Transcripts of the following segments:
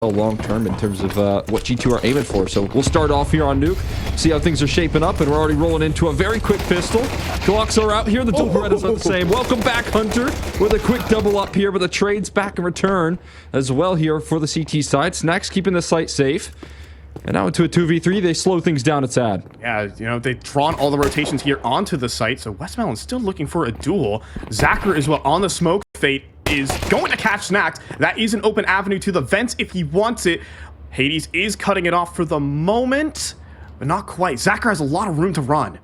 long term in terms of what G2 are aiming for. So we'll start off here on Nuke, see how things are shaping up, and we're already rolling into a very quick pistol. Glocks are out here, the double red is the same. Welcome back, Hunter, with a quick double up here, but the trade's back in return as well here for the CT side. Snacks keeping the site safe. And now into a 2v3, they slow things down a tad. Yeah, you know, they've drawn all the rotations here onto the site, so Westmountain's still looking for a duel. Zacher is well on the smoke. Fate is going to catch Snacks. That is an open avenue to the vents if he wants it. Hades is cutting it off for the moment, but not quite. Zacher has a lot of room to run.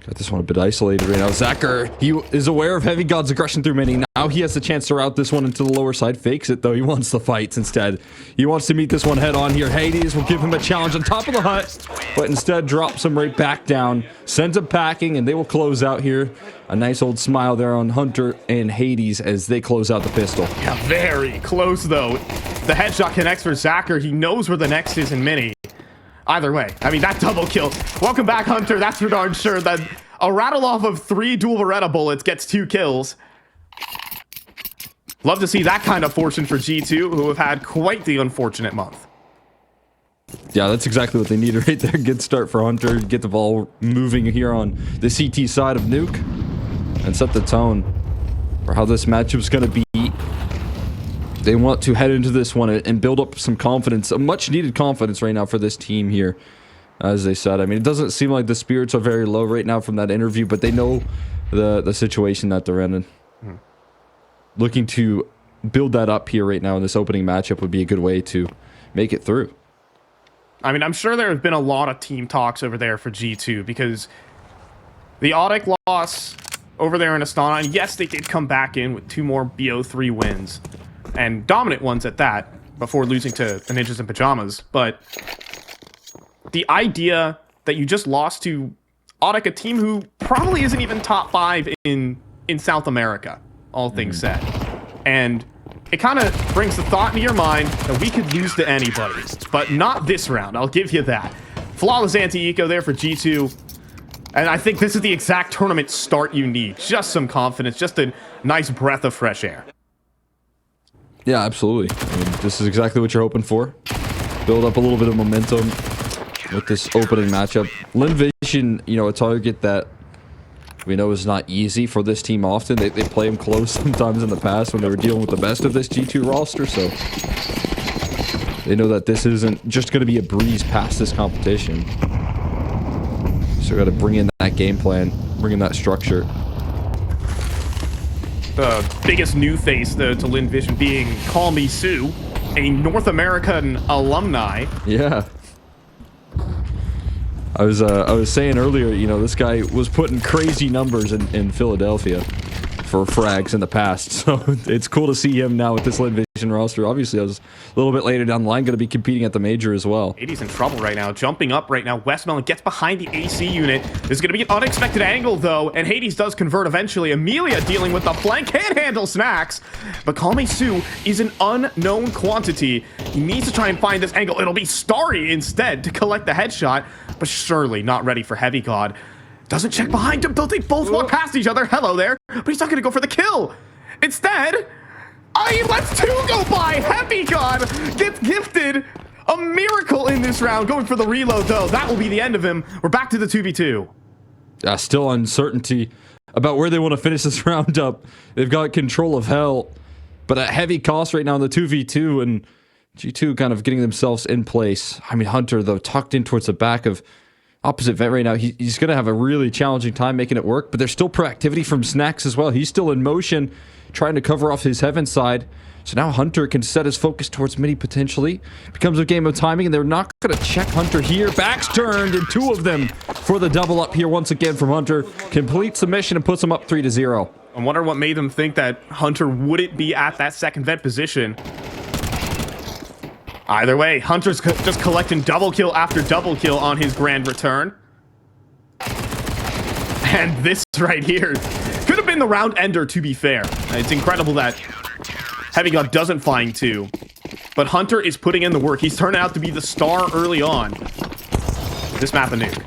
Got this one a bit isolated right now. Zacher, he is aware of HeavyGoD's aggression through mini. Now he has the chance to route this one into the lower side. Fakes it, though. He wants the fights instead. He wants to meet this one head on here. Hades will give him a challenge on top of the hut, but instead drops him right back down. Sends him packing, and they will close out here. A nice old smile there on Hunter and Hades as they close out the pistol. Yeah, very close, though. The headshot connects for Zacher. He knows where the next is in mini. Either way, I mean, that double kill. Welcome back, Hunter. That's for darn sure. That a rattle off of 3 dual Beretta bullets gets 2 kills. Love to see that kind of fortune for G2, who have had quite the unfortunate month. Yeah, that's exactly what they need right there. Good start for Hunter. Get the ball moving here on the CT side of Nuke and set the tone for how this matchup's going to be. They want to head into this one and build up some confidence, a much needed confidence right now for this team here. As they said, I mean, it doesn't seem like the spirits are very low right now from that interview, but they know the situation that they're in. Looking to build that up here right now in this opening matchup would be a good way to make it through. I mean, I'm sure there have been a lot of team talks over there for G2 because the Audic loss over there in Astana, and yes, they did come back in with 2 more BO3 wins, and dominant ones at that, before losing to the Ninjas in Pajamas, but the idea that you just lost to Audic, a team who probably isn't even top 5 in South America, all things said. And it kind of brings the thought into your mind that we could lose to anybody, but not this round, I'll give you that. Flawless anti-eco there for G2, and I think this is the exact tournament start you need. Just some confidence, just a nice breath of fresh air. Yeah, absolutely. I mean, this is exactly what you're hoping for. Build up a little bit of momentum with this opening matchup. Lynn Vision, you know, a target that we know is not easy for this team often. They play him close sometimes in the past when they were dealing with the best of this G2 roster, so they know that this isn't just going to be a breeze past this competition. So got to bring in that game plan, bring in that structure. The biggest new face to Lynn Vision being Call Me Sue, a North American alumni. Yeah. I was saying earlier, you know, this guy was putting crazy numbers in Philadelphia for frags in the past, so it's cool to see him now with this Lynn Vision roster. Obviously, I was a little bit later down the line going to be competing at the major as well. 80's in trouble right now, jumping up right now. Westmountain gets behind the AC unit. There's going to be an unexpected angle, though, and Hades does convert eventually. Amelia dealing with the flank, can't handle Snacks, but Call Me Sue is an unknown quantity. He needs to try and find this angle. It'll be Starry instead to collect the headshot, but surely not ready for HeavyGoD. Doesn't check behind him, though they both walk past each other. Hello there. But he's not going to go for the kill. Instead, he lets 2 go by. HeavyGoD gets gifted a miracle in this round. Going for the reload, though. That will be the end of him. We're back to the 2v2. Still uncertainty about where they want to finish this round up. They've got control of hell, but at heavy cost right now in the 2v2, and G2 kind of getting themselves in place. I mean, Hunter, though, tucked in towards the back of opposite vent right now. He's going to have a really challenging time making it work, but there's still proactivity from Snacks as well. He's still in motion, trying to cover off his heaven side. So now Hunter can set his focus towards midi potentially. Becomes a game of timing, and they're not going to check Hunter here. Back's turned, and 2 of them for the double up here once again from Hunter. Complete submission and puts him up 3-0. I wonder what made them think that Hunter wouldn't be at that second vent position. Either way, Hunter's just collecting double kill after double kill on his grand return. And this right here could have been the round ender, to be fair. It's incredible that HeavyGoD doesn't find 2. But Hunter is putting in the work. He's turned out to be the star early on. This map a nuke.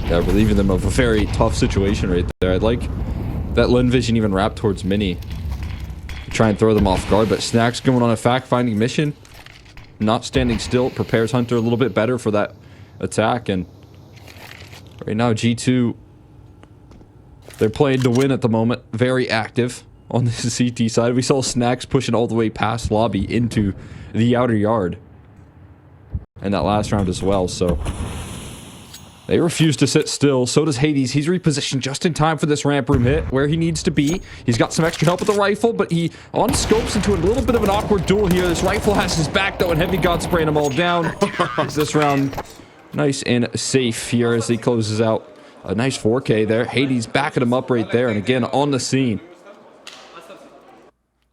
Yeah, relieving them of a very tough situation right there. I'd like that Lynn Vision even wrapped towards mini. try and throw them off guard. But Snacks going on a fact-finding mission, not standing still, prepares Hunter a little bit better for that attack. And right now, G2, they're playing to win at the moment. Very active on the CT side. We saw Snacks pushing all the way past lobby into the outer yard. And that last round as well, so they refuse to sit still. So does Hades. He's repositioned just in time for this ramp room hit where he needs to be. He's got some extra help with the rifle, but he on scopes into a little bit of an awkward duel here. This rifle has his back though, and HeavyGoD spraying them all down. Is this round nice and safe here as he closes out a nice 4K there. Hades backing him up right there, and again on the scene.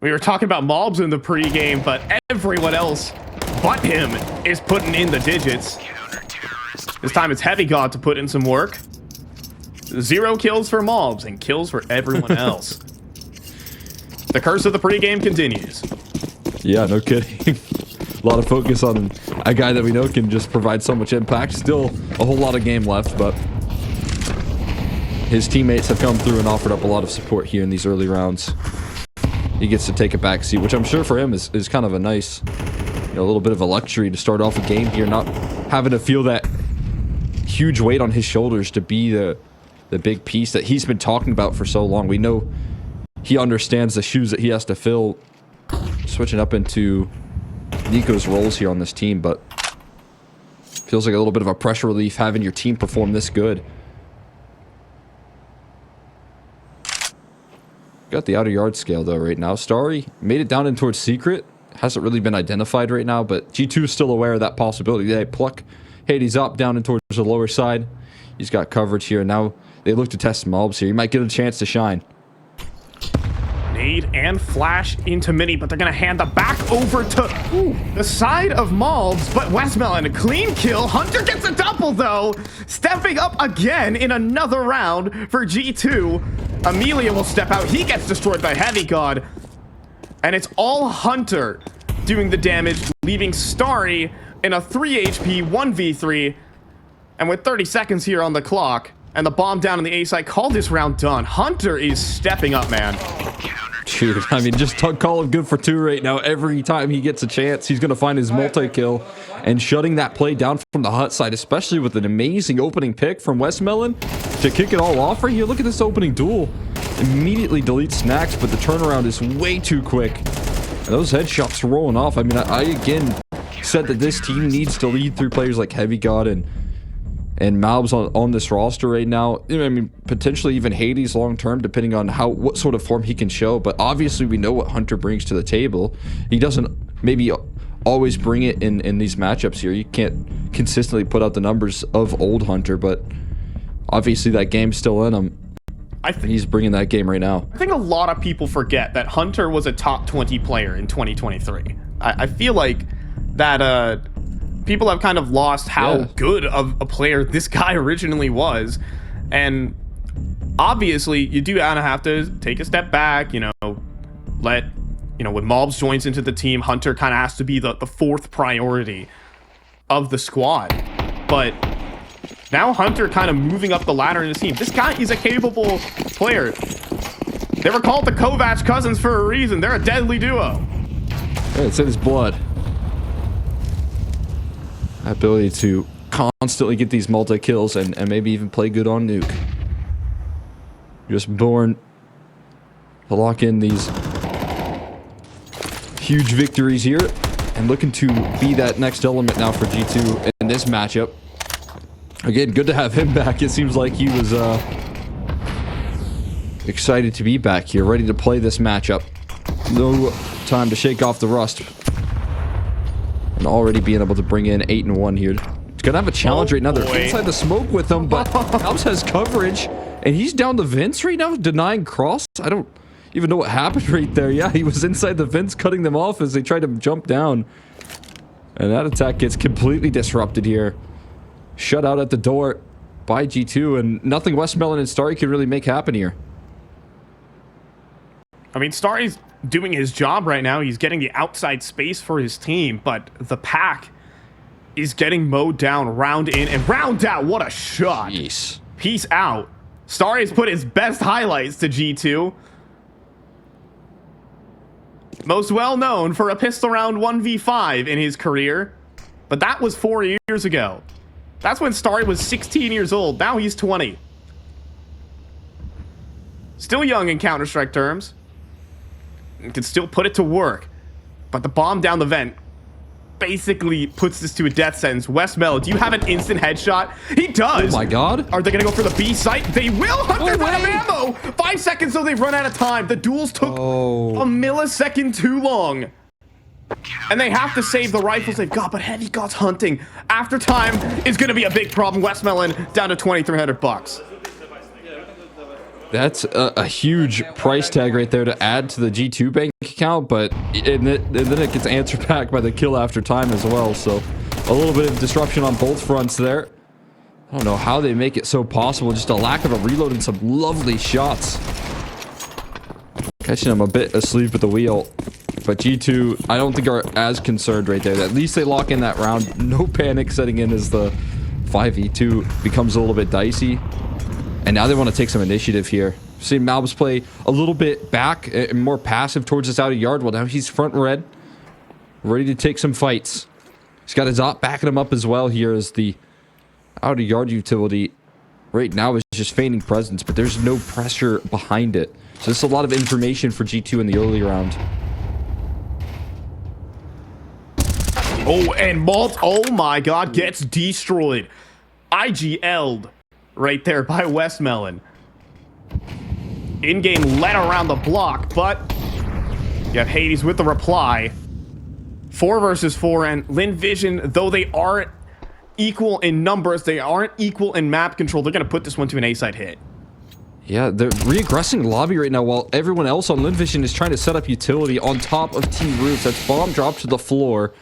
We were talking about mobs in the pregame, but everyone else but him is putting in the digits. This time it's HeavyGoD to put in some work. 0 kills for mobs and kills for everyone else. The curse of the pregame continues. Yeah, no kidding. A lot of focus on a guy that we know can just provide so much impact. Still a whole lot of game left, but his teammates have come through and offered up a lot of support here in these early rounds. He gets to take a back seat, which I'm sure for him is kind of a nice, a little bit of a luxury to start off a game here, not having to feel that huge weight on his shoulders to be the big piece that he's been talking about for so long. We know he understands the shoes that he has to fill, switching up into Nico's roles here on this team, but feels like a little bit of a pressure relief having your team perform this good. Got the outer yard scale though right now. Starry made it down in towards secret. Hasn't really been identified right now, but G2 is still aware of that possibility. They pluck Hades up down and towards the lower side. He's got coverage here. Now they look to test mobs here. He might get a chance to shine. Nade and flash into Mini, but they're going to hand the back over to the side of mobs. But Westmelon, a clean kill. Hunter gets a double, though. Stepping up again in another round for G2. Amelia will step out. He gets destroyed by HeavyGoD. And it's all Hunter doing the damage, leaving Starry in a 3 HP 1v3. And with 30 seconds here on the clock, and the bomb down on the A side, call this round done. Hunter is stepping up, man. Dude, I mean, just call him good for 2 right now. Every time he gets a chance, he's going to find his multi-kill and shutting that play down from the hut side, especially with an amazing opening pick from Westmelon to kick it all off right here. Look at this opening duel. Immediately deletes Snacks, but the turnaround is way too quick. And those headshots are rolling off. I mean, I again said that this team needs to lead through players like HeavyGoD and Malbs on this roster right now. I mean, potentially even Hades long term, depending on what sort of form he can show. But obviously, we know what Hunter brings to the table. He doesn't maybe always bring it in these matchups here. You can't consistently put out the numbers of old Hunter, but obviously that game's still in him. He's bringing that game right now. I think a lot of people forget that Hunter was a top 20 player in 2023. I feel like that people have kind of lost how good of a player this guy originally was. And obviously, you do kind of have to take a step back, when Mobs joins into the team, Hunter kind of has to be the fourth priority of the squad. But now Hunter kind of moving up the ladder in the team. This guy is a capable player. They were called the Kovac cousins for a reason. They're a deadly duo. Yeah, it's in his blood. Ability to constantly get these multi-kills and maybe even play good on Nuke. Just born to lock in these huge victories here and looking to be that next element now for G2 in this matchup. Again, good to have him back. It seems like he was excited to be back here, ready to play this matchup. No time to shake off the rust. And already being able to bring in 8-1 here. It's gonna have a challenge right now. They're inside the smoke with him, but Alps has coverage, and he's down the vents right now, denying cross. I don't even know what happened right there. Yeah, he was inside the vents, cutting them off as they tried to jump down. And that attack gets completely disrupted here. Shut out at the door by G2, and nothing Westmelon and Starry can really make happen here. I mean, Starry's doing his job right now. He's getting the outside space for his team, but the pack is getting mowed down round in and round out. What a shot. Jeez. Peace out. Starry's put his best highlights to G2. most well known for a pistol round 1v5 in his career, but that was 4 years ago. That's when Starry was 16 years old. Now he's 20. Still young in Counter-Strike terms. And can still put it to work. But the bomb down the vent basically puts this to a death sentence. Westmelon, do you have an instant headshot? He does. Oh my god. Are they going to go for the B site? They will. Hunter's No out of way. ammo. 5 seconds, so they've run out of time. The duels took a millisecond too long. And they have to save the rifles they've got, but HeavyGoD's hunting. After time is going to be a big problem. Westmelon down to $2,300. That's a huge price tag right there to add to the G2 bank account, but and then it gets answered back by the kill after time as well. So a little bit of disruption on both fronts there. I don't know how they make it so possible. Just a lack of a reload and some lovely shots. Catching them a bit asleep at the wheel. But G2, I don't think are as concerned right there. At least they lock in that round. No panic setting in as the 5v2 becomes a little bit dicey. And now they want to take some initiative here. Seeing Malbs play a little bit back and more passive towards this outer yard. Well, now he's front red. Ready to take some fights. He's got his op backing him up as well here as the outer yard utility right now is just feigning presence, but there's no pressure behind it. So this is a lot of information for G2 in the early round. Oh, and Malt, oh my god, gets destroyed. IGL'd right there by Westmelon. In-game led around the block, but you have Hades with the reply. 4 versus 4, and Lynn Vision, though they aren't equal in numbers, they aren't equal in map control. They're going to put this one to an A-side hit. Yeah, they're re-aggressing lobby right now while everyone else on Lynn Vision is trying to set up utility on top of T roofs. That's bomb dropped to the floor.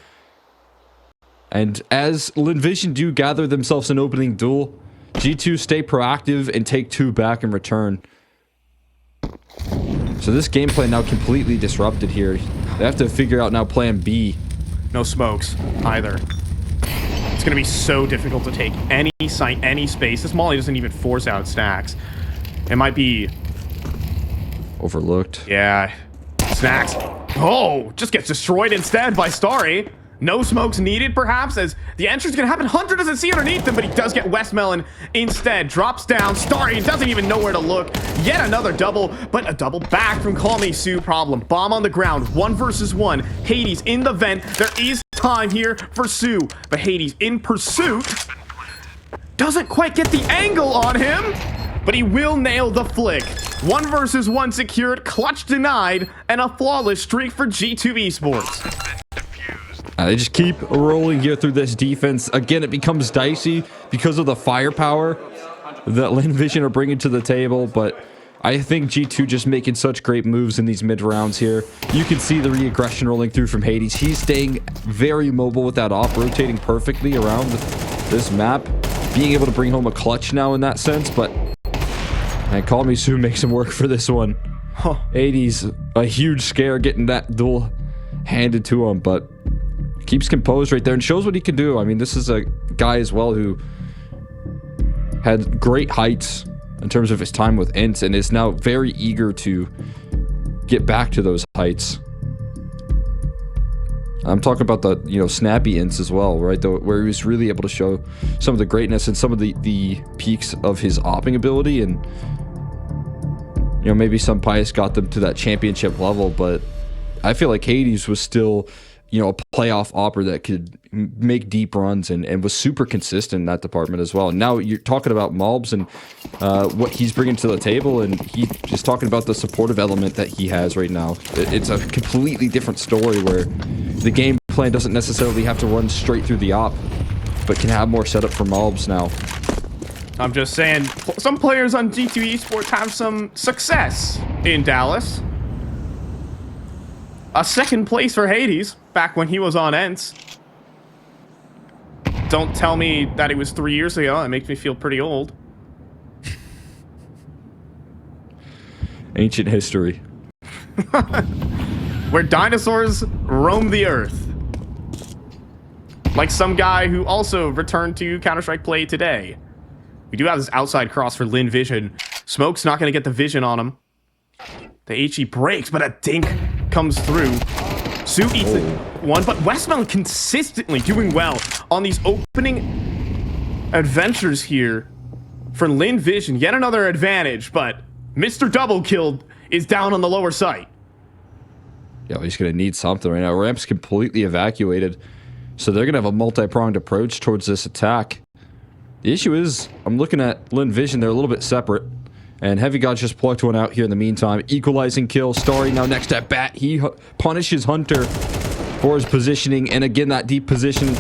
And as Lynn Vision do gather themselves an opening duel, G2 stay proactive and take 2 back in return. So this gameplay now completely disrupted here. They have to figure out now plan B. No smokes either. It's going to be so difficult to take any site, any space. This molly doesn't even force out stacks. It might be overlooked. Yeah. Snacks. Oh, just gets destroyed instead by Starry. No smokes needed, perhaps, as the entry's gonna happen. Hunter doesn't see underneath him, but he does get Westmelon instead. Drops down. Starry doesn't even know where to look. Yet another double, but a double back from Call Me Sue problem. Bomb on the ground. 1 versus 1. Hades in the vent. There is time here for Sue, but Hades in pursuit. Doesn't quite get the angle on him, but he will nail the flick. 1 versus 1 secured, clutch denied, and a flawless streak for G2 Esports. They just keep rolling here through this defense. Again, it becomes dicey because of the firepower that Lynn Vision are bringing to the table, but I think G2 just making such great moves in these mid rounds here. You can see the re-aggression rolling through from Hades. He's staying very mobile with that op, rotating perfectly around this map, being able to bring home a clutch now in that sense, but and Call Me Sue makes him work for this one. Huh. Hades, a huge scare getting that duel handed to him, but keeps composed right there and shows what he can do. I mean, this is a guy as well who had great heights in terms of his time with Ints and is now very eager to get back to those heights. I'm talking about the, snappy Ints as well, right? Where he was really able to show some of the greatness and some of the peaks of his opping ability, and maybe some Pius got them to that championship level, but I feel like Hades was still a playoff opper that could make deep runs and was super consistent in that department as well. And now you're talking about Malbs and what he's bringing to the table, and he's just talking about the supportive element that he has right now. It's a completely different story where the game plan doesn't necessarily have to run straight through the op, but can have more setup for Malbs now. I'm just saying, some players on G2 Esports have some success in Dallas. A second place for Hades back when he was on Ents. Don't tell me that it was 3 years ago. That makes me feel pretty old. Ancient history. Where dinosaurs roam the earth. Like some guy who also returned to Counter-Strike play today. We do have this outside cross for Lynn Vision. Smoke's not going to get the vision on him. The HE breaks, but a dink comes through. Sue eats one, but Westmelon consistently doing well on these opening adventures here for Lynn Vision. Yet another advantage, but Mr. Double Kill is down on the lower site. Yeah, well, he's going to need something right now. Ramp's completely evacuated, so they're going to have a multi-pronged approach towards this attack. The issue is, I'm looking at Lynn Vision, they're a little bit separate, and HeavyGoD just plucked one out here in the meantime. Equalizing kill. Starry now next at bat. He punishes Hunter for his positioning, and again, that deep position.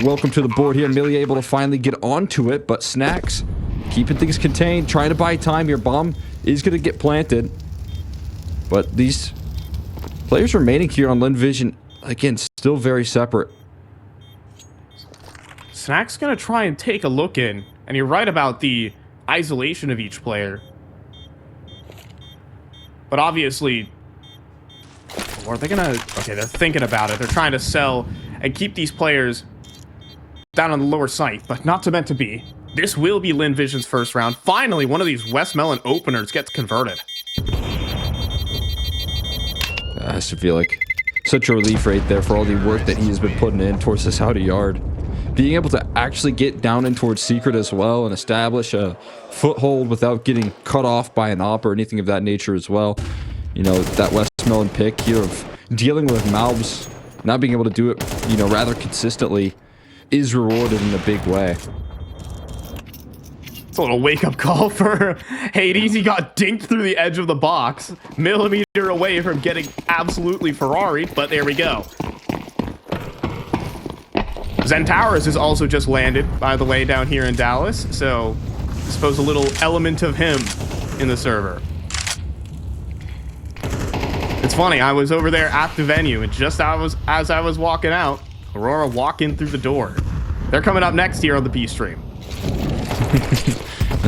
Welcome to the board here. Amelia able to finally get onto it, but Snacks keeping things contained, trying to buy time here. Bomb is going to get planted, but these players remaining here on Lynn Vision, again, still very separate. Snack's gonna try and take a look in, and you're right about the isolation of each player. But obviously, or are they gonna... Okay, they're thinking about it. They're trying to sell and keep these players down on the lower site, but not to meant to be. This will be Lynn Vision's first round. Finally, one of these Westmelon openers gets converted. That has to feel like such a relief right there for all the work that he has been putting in towards this outer yard. Being able to actually get down in towards Secret as well and establish a foothold without getting cut off by an op or anything of that nature as well. You know, that Westmelon pick here of dealing with mobs, not being able to do it, you know, rather consistently is rewarded in a big way. It's a little wake-up call for Hades. He got dinked through the edge of the box, millimeter away from getting absolutely Ferrari'd, but there we go. Zentauras has also just landed, by the way, down here in Dallas, so I suppose a little element of him in the server. It's funny, I was over there at the venue, and just as I was walking out, Aurora walked in through the door. They're coming up next here on the B stream.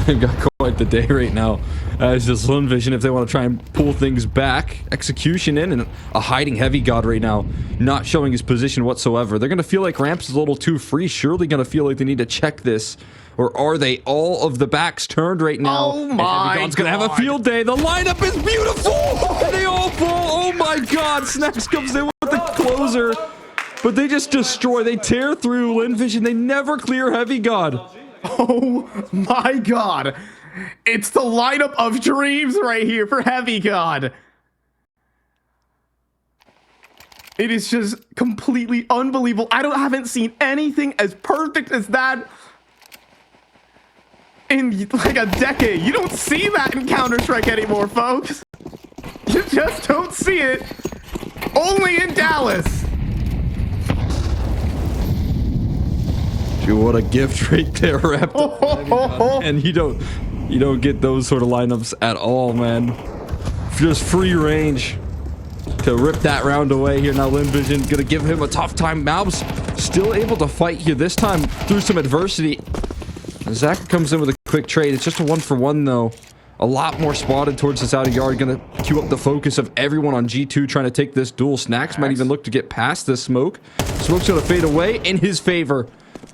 They've got quite the day right now. It's just Lynn Vision, if they want to try and pull things back. Execution in, and a hiding HeavyGoD right now, not showing his position whatsoever. They're going to feel like Ramps is a little too free. Surely going to feel like they need to check this. Or are they? All of the backs turned right now. Oh my HeavyGoD's going to have a field day. The lineup is beautiful. And they all fall. Oh my God. Snacks comes in with the closer. But they just destroy. They tear through Lynn Vision. They never clear HeavyGoD. Oh my God. It's the lineup of dreams right here for HeavyGoD. It is just completely unbelievable. I haven't seen anything as perfect as that in like a decade. You don't see that in Counter-Strike anymore, folks. You just don't see it. Only in Dallas. Dude, what a gift right there, Rep. And you don't get those sort of lineups at all, man. Just free range to rip that round away here. Now Lynn Vision gonna give him a tough time. Malbs still able to fight here, this time through some adversity. Zach comes in with a quick trade. It's just a 1-for-1 though. A lot more spotted towards this outer yard. Gonna queue up the focus of everyone on G2 trying to take this duel. Snacks might even look to get past this smoke. Smoke's gonna fade away in his favor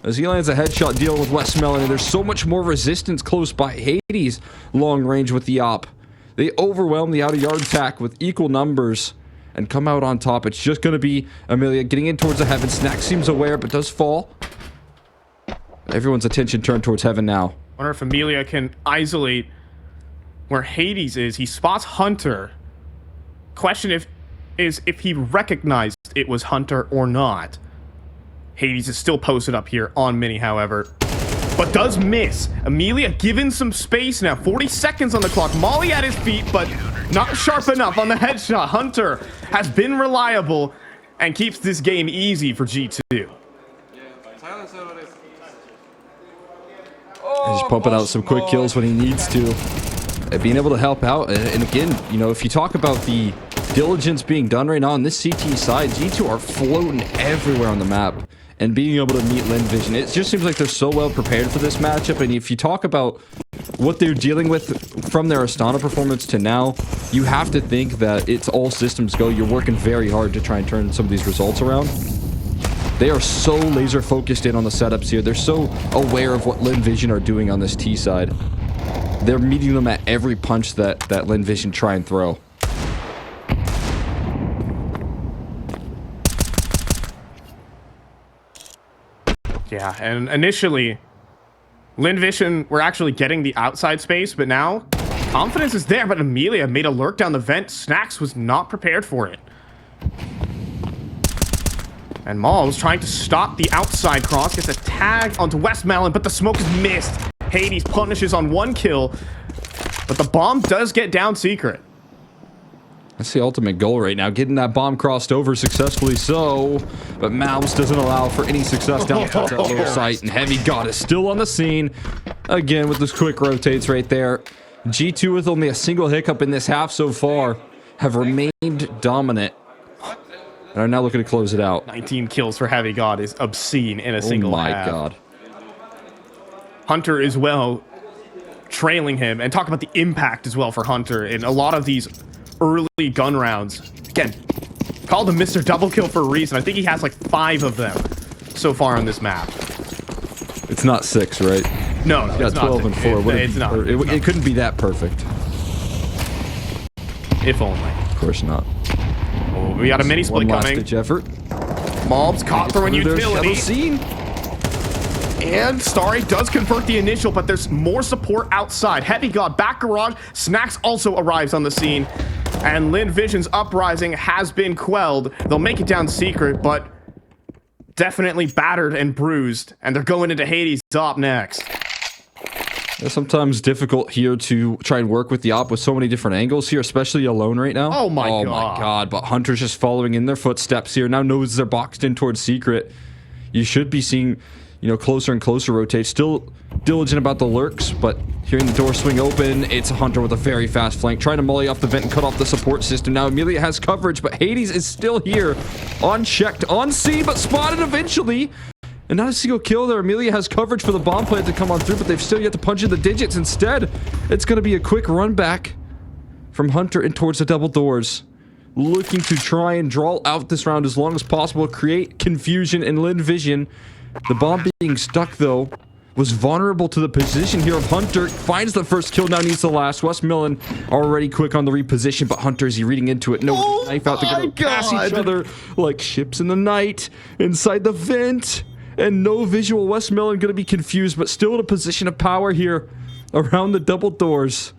as he lands a headshot dealing with Westmelon, and there's so much more resistance close by. Hades long range with the op. They overwhelm the outer yard attack with equal numbers and come out on top. It's just going to be Amelia getting in towards the heaven. Snack seems aware, but does fall. Everyone's attention turned towards heaven now. Wonder if Amelia can isolate where Hades is. He spots Hunter. Question is if he recognized it was Hunter or not. Hades is still posted up here on Mini, however, but does miss. Amelia given some space now. 40 seconds on the clock. Molly at his feet, but not sharp enough on the headshot. Hunter has been reliable and keeps this game easy for G2. He's pumping out some quick kills when he needs to. And being able to help out. And again, you know, if you talk about the diligence being done right now on this CT side, G2 are floating everywhere on the map. And being able to meet Lynn Vision, it just seems like they're so well prepared for this matchup. And if you talk about what they're dealing with from their Astana performance to now, you have to think that it's all systems go. You're working very hard to try and turn some of these results around. They are so laser focused in on the setups here. They're so aware of what Lynn Vision are doing on this T side. They're meeting them at every punch that Lynn Vision try and throw. Yeah, and initially, Lynn Vision were actually getting the outside space, but now confidence is there, but Amelia made a lurk down the vent. Snacks was not prepared for it. And Maul was trying to stop the outside cross, gets a tag onto Westmelon, but the smoke is missed. Hades punishes on 1 kill, but the bomb does get down secret. That's the ultimate goal right now, getting that bomb crossed over successfully so, but Mouse doesn't allow for any success down that little site, and HeavyGoD is still on the scene, again with those quick rotates right there. G2 with only a single hiccup in this half so far, have remained dominant, and are now looking to close it out. 19 kills for HeavyGoD is obscene in a single half. Oh my god. Hunter as well, trailing him, and talk about the impact as well for Hunter in a lot of these early gun rounds. Again, called him Mr. Double Kill for a reason. I think he has like 5 of them so far on this map. It's not 6, right? No, He's got 12 and 4. It couldn't be that perfect. If only. Of course not. Oh, we got a mini split coming. Last-ditch effort. Mobs caught throwing utility. Scene. And Starry does convert the initial, but there's more support outside. HeavyGoD back garage. Snacks also arrives on the scene. And Lynn Vision's uprising has been quelled. They'll make it down secret, but definitely battered and bruised. And they're going into Hades' op next. It's sometimes difficult here to try and work with the op with so many different angles here, especially alone right now. Oh my god. But Hunter's just following in their footsteps here. Now knows they're boxed in towards secret. You should be seeing, you know, closer and closer rotates. Still diligent about the lurks, but hearing the door swing open, it's a Hunter with a very fast flank, trying to molly off the vent and cut off the support system. Now Amelia has coverage, but Hades is still here, unchecked, on scene, but spotted eventually. And not a single kill there. Amelia has coverage for the bomb plant to come on through, but they've still yet to punch in the digits. Instead, it's going to be a quick run back from Hunter in towards the double doors. Looking to try and draw out this round as long as possible, create confusion in Lynn Vision. The bomb being stuck, though, was vulnerable to the position here of Hunter. Finds the first kill, now needs the last. Westmelon already quick on the reposition, but Hunter, is he reading into it? No, knife out. They're going to pass each other like ships in the night inside the vent. And no visual. Westmelon going to be confused, but still in a position of power here around the double doors.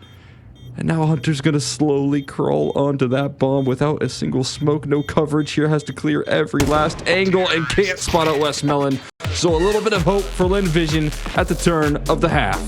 And now Hunter's going to slowly crawl onto that bomb without a single smoke. No coverage here. Has to clear every last angle and can't spot out Westmelon. So a little bit of hope for Lynn Vision at the turn of the half.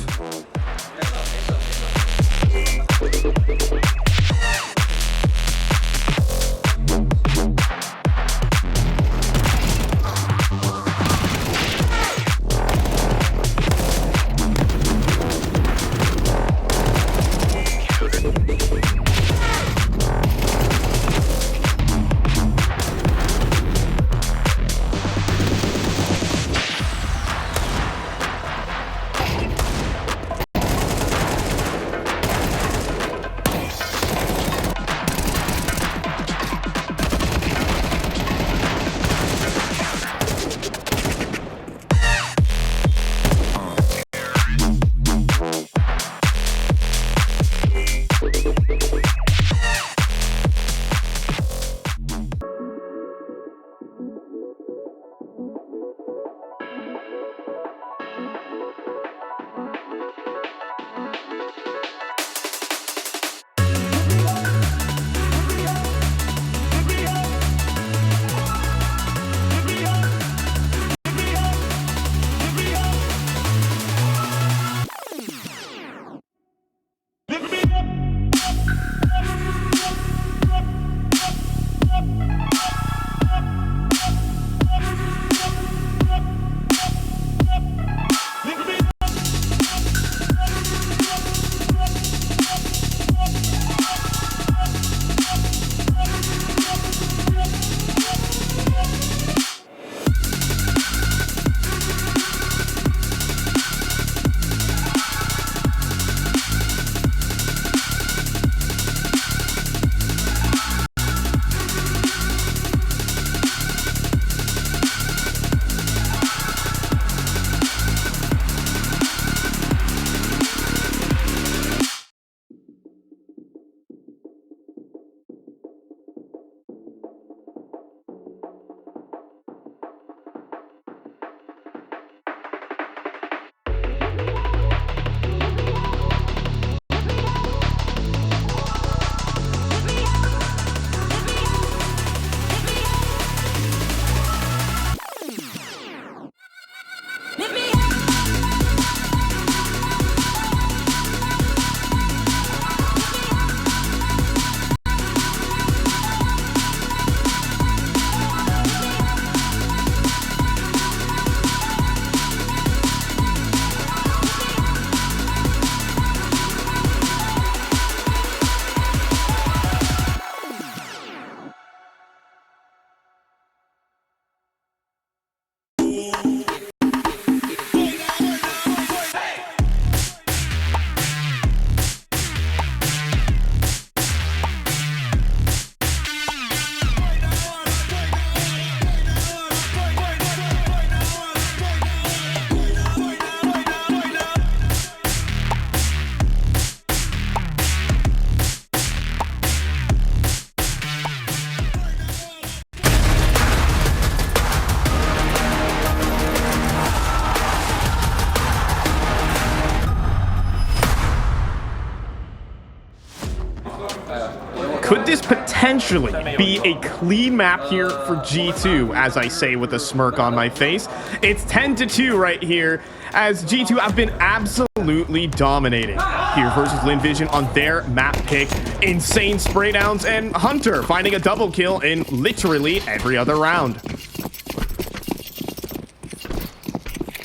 Could this potentially be a clean map here for G2, as I say with a smirk on my face? It's 10-2 right here, as G2 have been absolutely dominating here versus Lynn Vision on their map pick. Insane spray downs, and Hunter finding a double kill in literally every other round.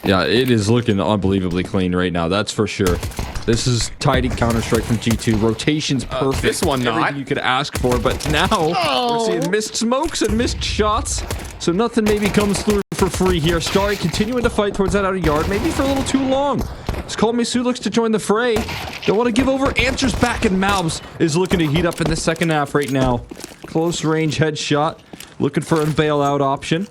Yeah, it is looking unbelievably clean right now, that's for sure. This is tidy Counter-Strike from G2. Rotation's perfect. This one not. Everything you could ask for, but now we're seeing missed smokes and missed shots. So nothing maybe comes through for free here. Starry continuing to fight towards that outer yard, maybe for a little too long. As Call Me Sue looks to join the fray. Don't want to give over answers back, and Malbs is looking to heat up in the second half right now. Close range headshot. Looking for a bailout option.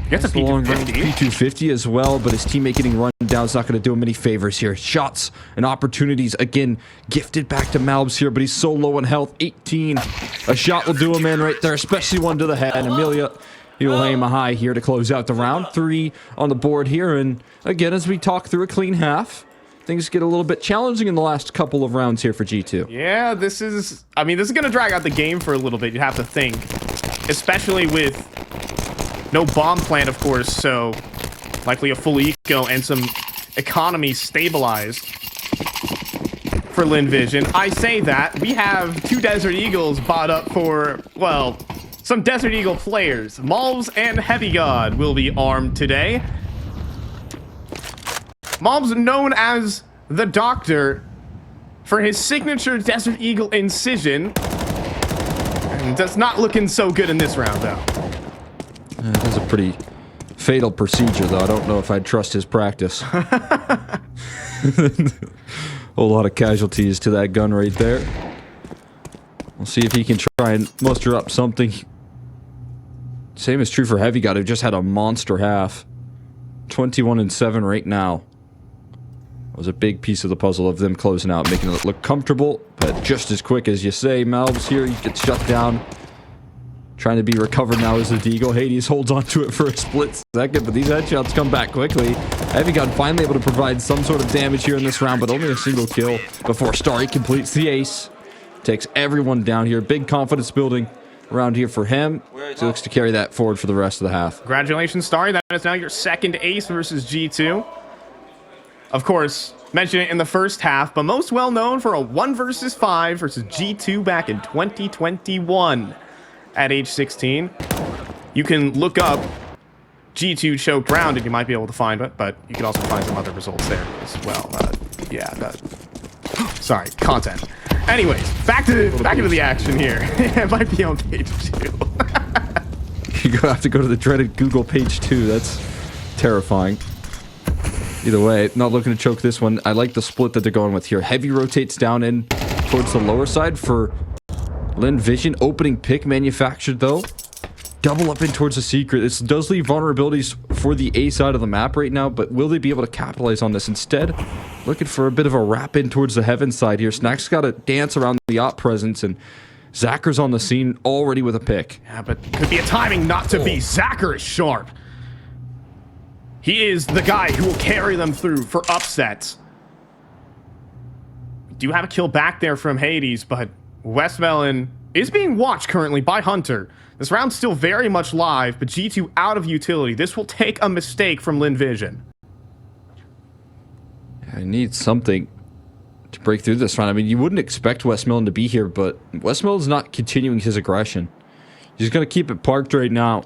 Gets a P250 as well, but his teammate getting run down is not going to do him any favors here. Shots and opportunities, again, gifted back to Malbs here, but he's so low in health. 18. A shot will do him in right there, especially one to the head. And Amelia, he will aim a high here to close out the round. 3 on the board here, and again, as we talk through a clean half, things get a little bit challenging in the last couple of rounds here for G2. Yeah, this is going to drag out the game for a little bit, you have to think. Especially with no bomb plant, of course, so likely a full eco and some economy stabilized for Lynn Vision. I say that. We have 2 Desert Eagles bought up for, well, some Desert Eagle players. Malbs and HeavyGoD will be armed today. Malbs, known as the Doctor for his signature Desert Eagle incision. And that's not looking so good in this round, though. That is a pretty fatal procedure, though. I don't know if I'd trust his practice. Whole lot of casualties to that gun right there. We'll see if he can try and muster up something. Same is true for HeavyGoD, who just had a monster half. 21-7 right now. That was a big piece of the puzzle of them closing out, making it look comfortable, but just as quick as you say. Malbs here, he gets shut down. Trying to be recovered now as the Deagle. Hades holds onto it for a split second, but these headshots come back quickly. HeavyGoD finally able to provide some sort of damage here in this round, but only a single kill before Starry completes the ace. Takes everyone down here. Big confidence building around here for him. He looks to carry that forward for the rest of the half. Congratulations, Starry. That is now your second ace versus G2. Of course, mentioned it in the first half, but most well known for a 1 versus 5 versus G2 back in 2021. At age 16, you can look up G2 choked round and you might be able to find it, but you can also find some other results there as well. Sorry, content. Anyways, back into the action here. It might be on page 2. You have to go to the dreaded Google page 2. That's terrifying. Either way, not looking to choke this one. I like the split that they're going with here. Heavy rotates down in towards the lower side for Lynn Vision. Opening pick manufactured, though. Double up in towards the secret. This does leave vulnerabilities for the A side of the map right now, but will they be able to capitalize on this? Instead, looking for a bit of a wrap in towards the heaven side here. Snack's got to dance around the op presence, and Zacker's on the scene already with a pick. Yeah, but could be a timing not to be. Zacher is sharp. He is the guy who will carry them through for upsets. We do have a kill back there from Hades, but Westmelon is being watched currently by Hunter. This round's still very much live, but G2 out of utility. This will take a mistake from Lynn Vision. I need something to break through this round. I mean, you wouldn't expect Westmelon to be here, but Westmelon's not continuing his aggression. He's going to keep it parked right now.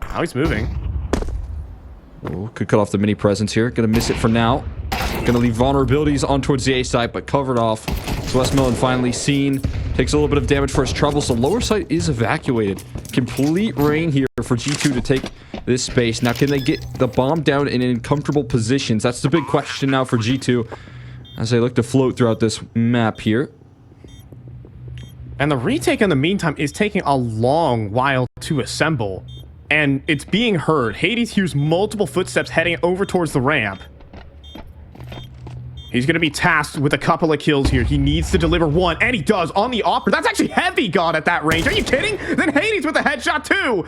Now he's moving. Oh, could cut off the mini presence here. Going to miss it for now. Going to leave vulnerabilities on towards the A side, but covered off. So Westmelon finally seen. Takes a little bit of damage for his trouble, so lower side is evacuated. Complete rain here for G2 to take this space. Now, can they get the bomb down in comfortable positions? That's the big question now for G2 as they look to float throughout this map here. And the retake in the meantime is taking a long while to assemble. And it's being heard. Hades hears multiple footsteps heading over towards the ramp. He's going to be tasked with a couple of kills here. He needs to deliver one, and he does on the offer. That's actually HeavyGoD at that range. Are you kidding? Then Hades with a headshot too.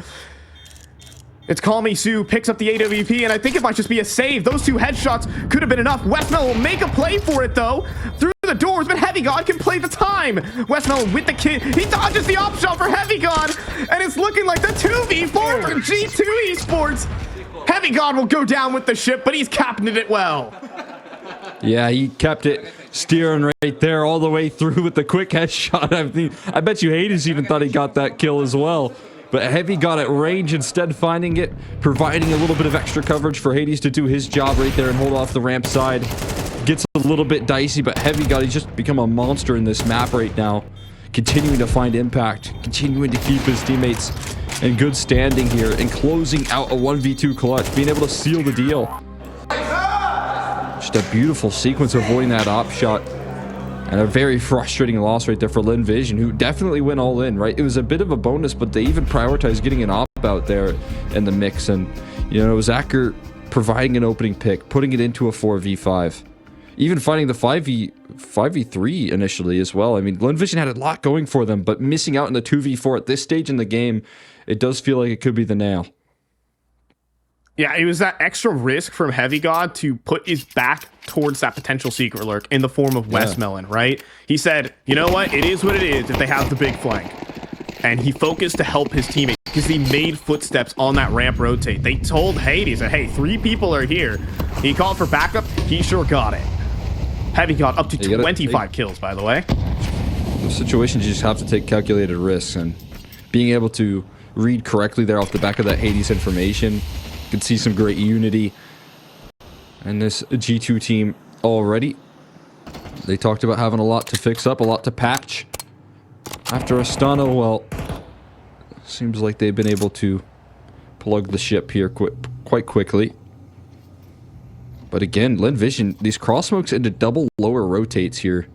It's Call Me Sue, picks up the AWP, and I think it might just be a save. Those 2 headshots could have been enough. Westmel will make a play for it, though. Through for the doors, but HeavyGoD can play the time. Westmelon with the kid. He dodges the op shot for HeavyGoD, and it's looking like the 2v4 for G2 Esports. HeavyGoD will go down with the ship, but he's captained it well. Yeah, he kept it steering right there all the way through with the quick headshot. I bet you Hades even thought he got that kill as well. But HeavyGoD at range, instead finding it, providing a little bit of extra coverage for Hades to do his job right there and hold off the ramp side. Gets a little bit dicey, but HeavyGoD, he's just become a monster in this map right now. Continuing to find impact, continuing to keep his teammates in good standing here, and closing out a 1v2 clutch, being able to seal the deal. Just a beautiful sequence avoiding that op shot. And a very frustrating loss right there for Lynn Vision, who definitely went all in, right? It was a bit of a bonus, but they even prioritized getting an op out there in the mix. And, you know, Zacher providing an opening pick, putting it into a 4v5. Even finding the 5v3 initially as well. I mean, Lynn Vision had a lot going for them, but missing out in the 2v4 at this stage in the game, it does feel like it could be the nail. Yeah, it was that extra risk from HeavyGoD to put his back towards that potential secret lurk in the form of Westmelon, right? He said, you know what? It is what it is if they have the big flank. And he focused to help his teammates because he made footsteps on that ramp rotate. They told Hades that, hey, 3 people are here. He called for backup. He sure got it. HeavyGoD up to 25 kills, by the way. Those situations, you just have to take calculated risks. And being able to read correctly there off the back of that Hades information, you can see some great unity. And this G2 team already, they talked about having a lot to fix up, a lot to patch. After Astana, well, seems like they've been able to plug the ship here quite quickly. But again, Lynn Vision, these cross smokes into double lower rotates here.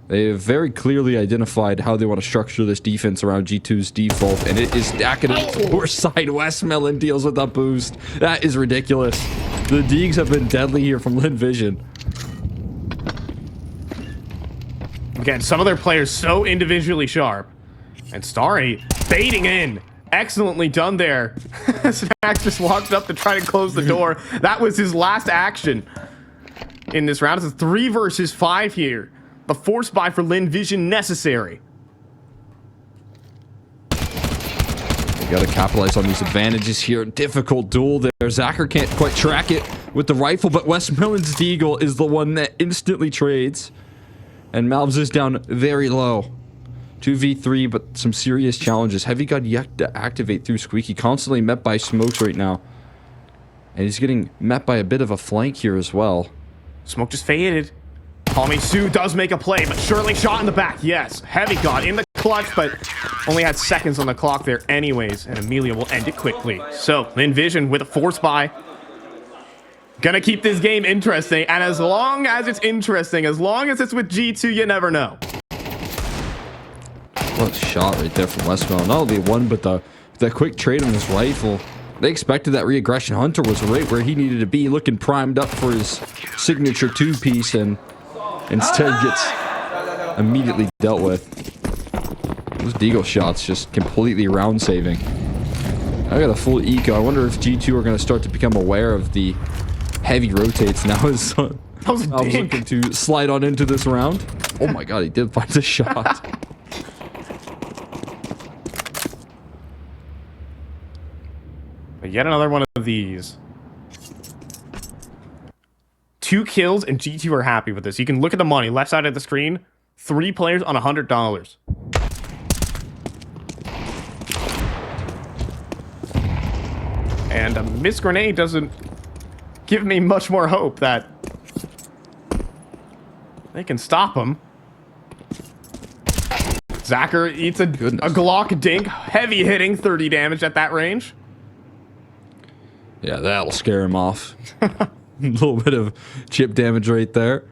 They have very clearly identified how they want to structure this defense around G2's default, and it is stacking it to the north side. Westmelon deals with that boost. That is ridiculous. The Deegs have been deadly here from Lynn Vision. Again, some of their players so individually sharp. And Starry baiting in. Excellently done there. Snax just walked up to try to close the door. That was his last action in this round. It's a 3 versus 5 here. The force buy for Lynn Vision necessary. You got to capitalize on these advantages here. Difficult duel there. Zacher can't quite track it with the rifle, but Westmelon's Deagle is the one that instantly trades. And Malvs is down very low. 2v3, but some serious challenges. HeavyGoD yet to activate through Squeaky. Constantly met by smokes right now. And he's getting met by a bit of a flank here as well. Smoke just faded. Tommy Sue does make a play, but surely shot in the back. Yes, HeavyGoD in the clutch, but only had seconds on the clock there anyways. And Amelia will end it quickly. So, Lynn Vision with a force buy. Gonna keep this game interesting. And as long as it's interesting, as long as it's with G2, you never know. What a shot right there from Westmelon. Not only one, but the quick trade on this rifle. They expected that re-aggression. Hunter was right where he needed to be, looking primed up for his signature 2-piece, and instead gets immediately dealt with. Those Deagle shots just completely round saving. I got a full eco. I wonder if G2 are going to start to become aware of the heavy rotates now as I was looking to slide on into this round. Oh my god, he did find the shot. But yet another one of these. 2 kills, and G2 are happy with this. You can look at the money, left side of the screen. 3 players on $100. And a missed grenade doesn't give me much more hope that they can stop him. Zacher eats a Glock dink. Heavy hitting, 30 damage at that range. Yeah, that'll scare him off. A little bit of chip damage right there.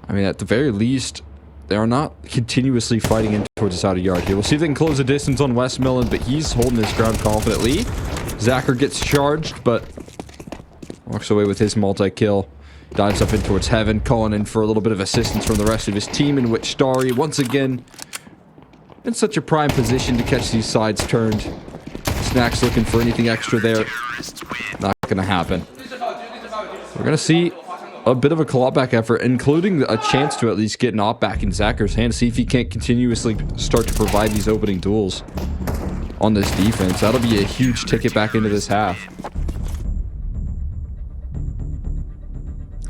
I mean, at the very least, they are not continuously fighting in towards this outer yard here. We'll see if they can close the distance on Westmelon, but he's holding his ground confidently. Zacher gets charged, but walks away with his multi-kill. Dives up in towards heaven, calling in for a little bit of assistance from the rest of his team, in which Starry, once again, in such a prime position to catch these sides turned. Snax looking for anything extra there. Not going to happen. We're going to see a bit of a clawback effort, including a chance to at least get an op back in Zacker's hand, see if he can't continuously start to provide these opening duels on this defense. That'll be a huge ticket back into this half.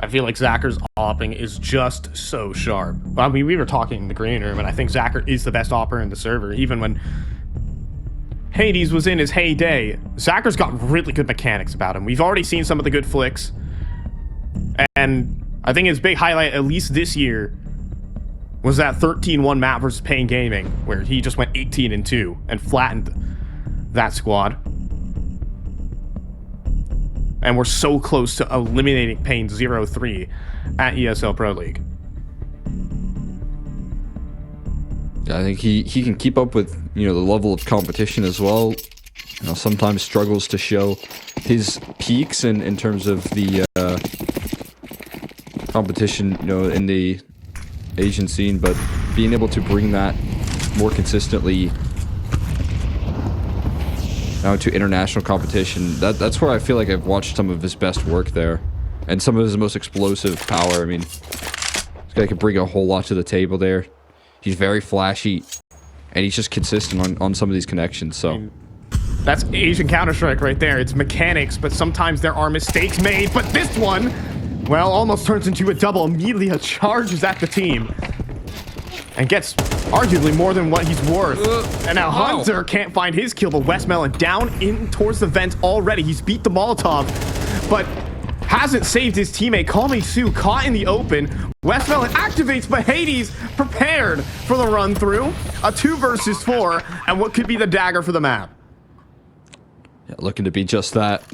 I feel like Zacker's opping is just so sharp. I mean, we were talking in the green room, and I think Zacker is the best opper in the server. Even when Hades was in his heyday, Zacker's got really good mechanics about him. We've already seen some of the good flicks. And I think his big highlight, at least this year, was that 13-1 map versus Pain Gaming, where he just went 18-2 and flattened that squad. And we're so close to eliminating Pain 0-3 at ESL Pro League. I think he can keep up with, you know, the level of competition as well. You know, sometimes struggles to show his peaks in terms of the competition, you know, in the Asian scene, but being able to bring that more consistently now to international competition, that's where I feel like I've watched some of his best work there, and some of his most explosive power. I mean, this guy can bring a whole lot to the table there. He's very flashy, and he's just consistent on some of these connections. So that's Asian Counter-Strike right there. It's mechanics, but sometimes there are mistakes made. But this one, well, almost turns into a double. Amelia charges at the team and gets arguably more than what he's worth. And now Hunter can't find his kill, but Westmelon down in towards the vent already. He's beat the Molotov, but hasn't saved his teammate. Call Me Sue caught in the open. Westmelon activates, but Hades prepared for the run through. A 2 versus 4, and what could be the dagger for the map. Yeah, looking to be just that,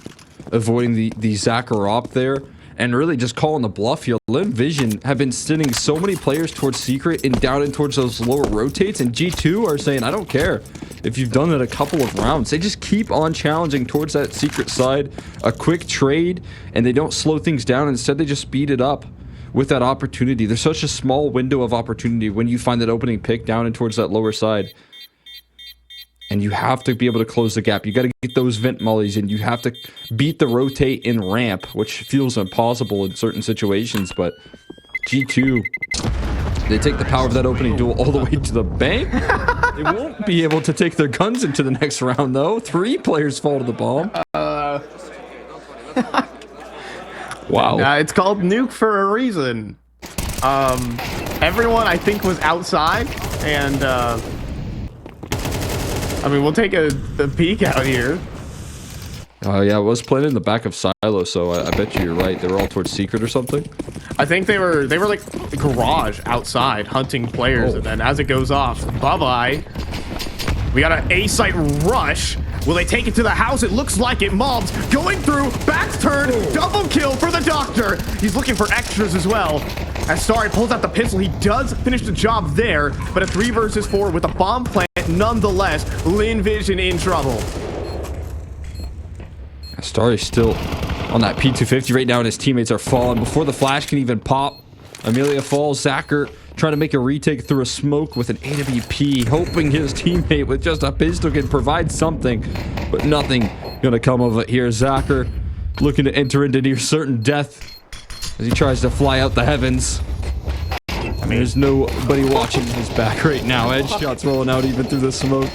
avoiding the Zacher op there, and really just calling the bluff here. Lynn Vision have been sending so many players towards Secret and down in towards those lower rotates, and G2 are saying, I don't care if you've done it a couple of rounds. They just keep on challenging towards that Secret side, a quick trade, and they don't slow things down. Instead, they just speed it up with that opportunity. There's such a small window of opportunity when you find that opening pick down and towards that lower side. And you have to be able to close the gap. You got to get those vent mollies, and you have to beat the rotate in ramp, which feels impossible in certain situations. But G2, they take the power of that opening duel all the way to the bank. They won't be able to take their guns into the next round, though. 3 players fall to the bomb. Wow. It's called Nuke for a reason. Everyone, I think, was outside, and I mean, we'll take a peek out here. Yeah, I was playing in the back of Silo, so I bet you're right. They were all towards Secret or something. I think they were like the garage outside hunting players, and then as it goes off, bye-bye. We got an A-site rush. Will they take it to the house? It looks like it. Mobs going through, backs turn, double kill for the doctor. He's looking for extras as well. As Starry pulls out the pistol, he does finish the job there, but a 3 versus 4 with a bomb plant nonetheless. Lynn Vision in trouble. Starry's still on that P250 right now, and his teammates are falling. Before the flash can even pop, Amelia falls. Zacher trying to make a retake through a smoke with an AWP, hoping his teammate with just a pistol can provide something, but nothing gonna come of it here. Zacher looking to enter into near certain death as he tries to fly out the heavens. I mean, there's nobody watching his back right now. Headshots rolling out even through the smoke.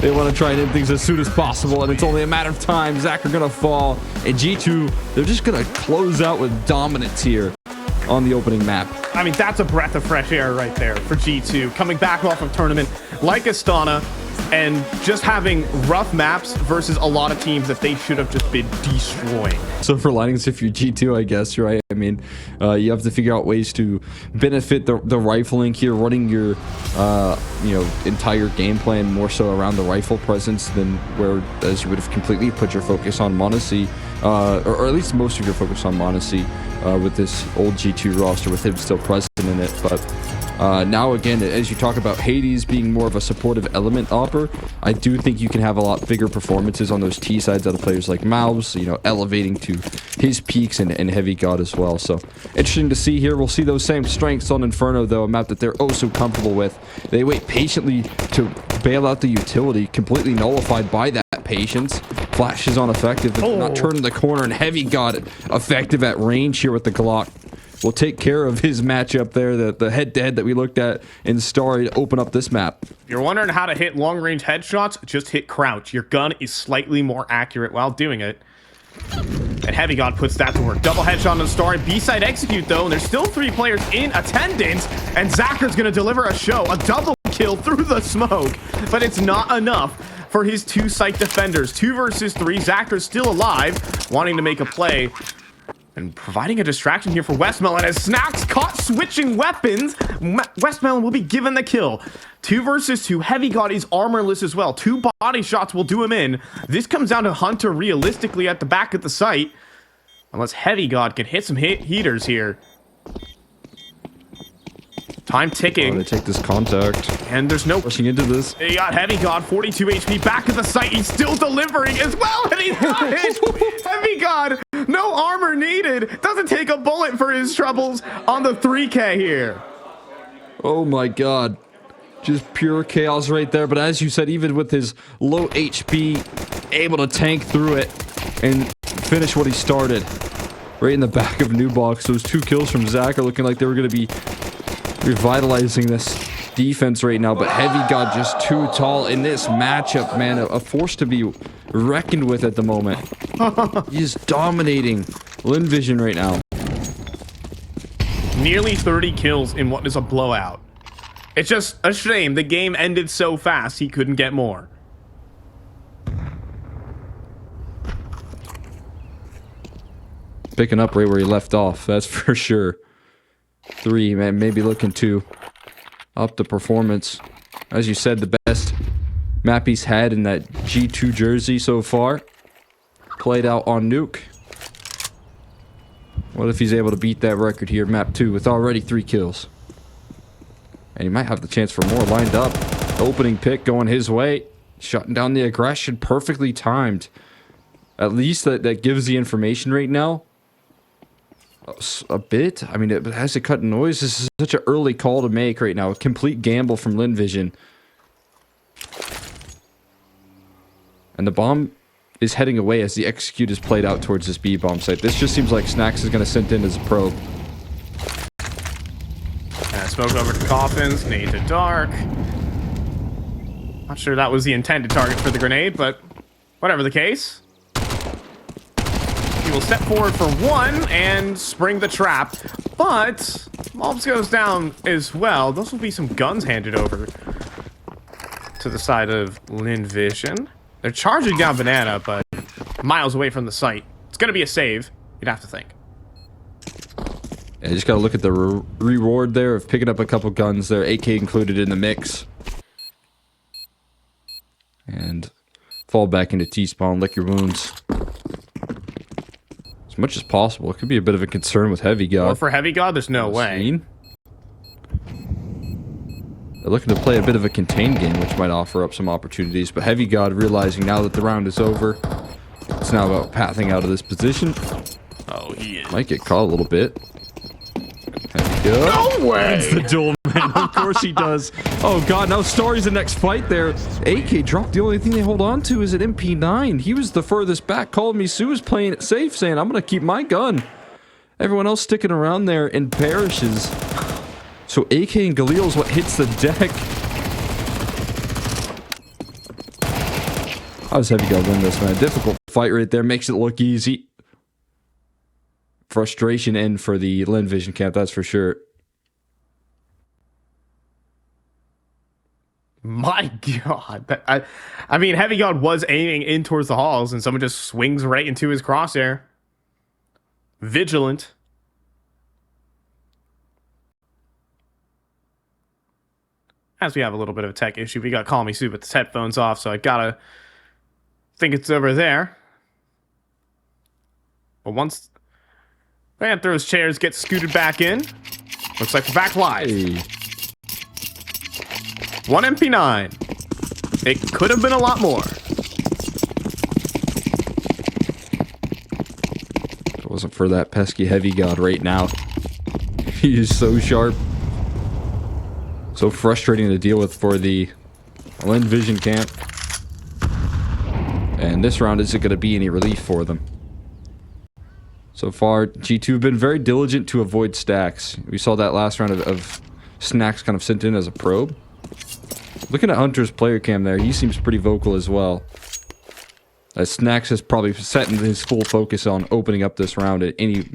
They want to try and end things as soon as possible, and it's only a matter of time. Zacher gonna fall, and G2, they're just gonna close out with dominance here on the opening map. I mean, that's a breath of fresh air right there for G2. Coming back off of tournament like Astana, and just having rough maps versus a lot of teams that they should have just been destroying. Silver linings if you're G2, I guess, right? I mean, you have to figure out ways to benefit the rifling here, running your you know, entire game plan more so around the rifle presence than whereas you would have completely put your focus on Monacy, or at least most of your focus on Monacy with this old G2 roster with him still present in it. But now again, as you talk about Hades being more of a supportive element opper, I do think you can have a lot bigger performances on those T sides out of players like Mouse, you know, elevating to his peaks, and HeavyGoD as well. So interesting to see here. We'll see those same strengths on Inferno, though, a map that they're oh so comfortable with. They wait patiently to bail out the utility, completely nullified by that patience. Flash is ineffective, not turning the corner, and HeavyGoD effective at range here with the Glock. will take care of his matchup there, the head-to-head that we looked at in Starry to open up this map. If you're wondering how to hit long-range headshots, just hit crouch. Your gun is slightly more accurate while doing it. And HeavyGoD puts that to work. Double headshot on the Starry. B-side execute, though, and there's still 3 players in attendance, and Zacker's going to deliver a show. A double kill through the smoke, but it's not enough for his 2 site defenders. 2 versus 3. Zacker's still alive, wanting to make a play and providing a distraction here for Westmelon. As Snacks caught switching weapons, Westmelon will be given the kill. 2 versus 2. HeavyGoD is armorless as well. 2 body shots will do him in. This comes down to Hunter realistically at the back of the site, unless HeavyGoD can hit some heaters here. Time ticking. Oh, they take this contact. And there's no pushing into this. They got HeavyGoD, 42 HP, back at the site. He's still delivering as well, and he's got it. HeavyGoD, no armor needed. Doesn't take a bullet for his troubles on the 3K here. Oh my god. Just pure chaos right there. But as you said, even with his low HP, able to tank through it and finish what he started. Right in the back of New Box. Those 2 kills from Zach are looking like they were going to be revitalizing this defense right now, but HeavyGoD just too tall in this matchup, man. A force to be reckoned with at the moment. He's dominating Lynn Vision right now. Nearly 30 kills in what is a blowout. It's just a shame the game ended so fast he couldn't get more. Picking up right where he left off, that's for sure. 3, man, maybe looking to up the performance. As you said, the best map he's had in that G2 jersey so far. Played out on Nuke. What if he's able to beat that record here, map 2, with already 3 kills? And he might have the chance for more lined up. Opening pick going his way. Shutting down the aggression, perfectly timed. At least that gives the information right now. A bit. I mean, it has to cut noise. This is such an early call to make right now. A complete gamble from Lynn Vision. And the bomb is heading away as the execute is played out towards this B-bomb site. This just seems like Snacks is going to send in as a probe. Smoke over to Coffins, nade to Dark. Not sure that was the intended target for the grenade, but whatever the case. He will step forward for 1 and spring the trap, but Mobs goes down as well. Those will be some guns handed over to the side of Lynn Vision. They're charging down Banana, but miles away from the site. It's going to be a save, you'd have to think. Yeah, you just got to look at the reward there of picking up a couple guns there, AK included in the mix. And fall back into T-spawn, lick your wounds. As much as possible. It could be a bit of a concern with HeavyGoD. Or for HeavyGoD, there's no way. They're looking to play a bit of a contained game, which might offer up some opportunities. But HeavyGoD realizing now that the round is over, it's now about pathing out of this position. Oh, he is. Might get caught a little bit. HeavyGoD. No way! It's the duel, man. Of course he does. Oh, God. Now Starry's the next fight there. AK dropped. The only thing they hold on to is an MP9. He was the furthest back. Called me. Sue was playing it safe, saying, I'm going to keep my gun. Everyone else sticking around there and perishes. So AK and Galil is what hits the deck. How does HeavyGoD win this, man? Difficult fight right there. Makes it look easy. Frustration in for the Lynn Vision camp, that's for sure. My God. I mean, HeavyGoD was aiming in towards the halls, and someone just swings right into his crosshair. Vigilant. As we have a little bit of a tech issue, we got Call Me Sue with his headphones off, so I gotta think it's over there. But once Panthers chairs get scooted back in, looks like we're back live. Hey. 1 MP9. It could have been a lot more. If it wasn't for that pesky HeavyGoD right now. He is so sharp. So frustrating to deal with for the Lynn Vision camp. And this round isn't going to be any relief for them. So far, G2 have been very diligent to avoid stacks. We saw that last round of Snacks kind of sent in as a probe. Looking at Hunter's player cam there, he seems pretty vocal as well. As Snacks has probably set his full focus on opening up this round at any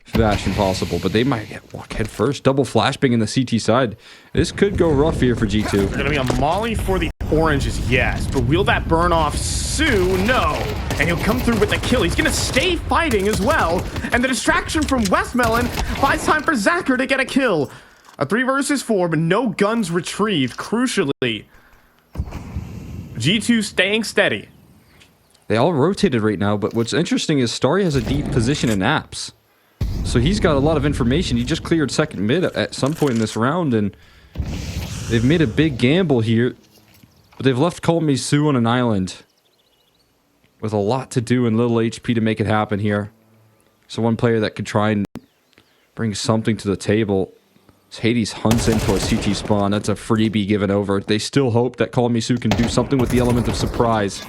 fashion possible, but they might walk head first. Double flashbang in the CT side. This could go rough here for G2. They're going to be a molly for the oranges, yes, but will that burn off Sue? No. And he'll come through with the kill. He's going to stay fighting as well. And the distraction from Westmelon buys time for Zacher to get a kill. A 3 versus 4, but no guns retrieved. Crucially, G2 staying steady. They all rotated right now, but what's interesting is Starry has a deep position in apps. So he's got a lot of information. He just cleared second mid at some point in this round, and they've made a big gamble here. But they've left Call Me Sue on an island with a lot to do and little HP to make it happen here. So one player that could try and bring something to the table. As Hades hunts into a CT spawn, that's a freebie given over. They still hope that Call Me Sue can do something with the element of surprise.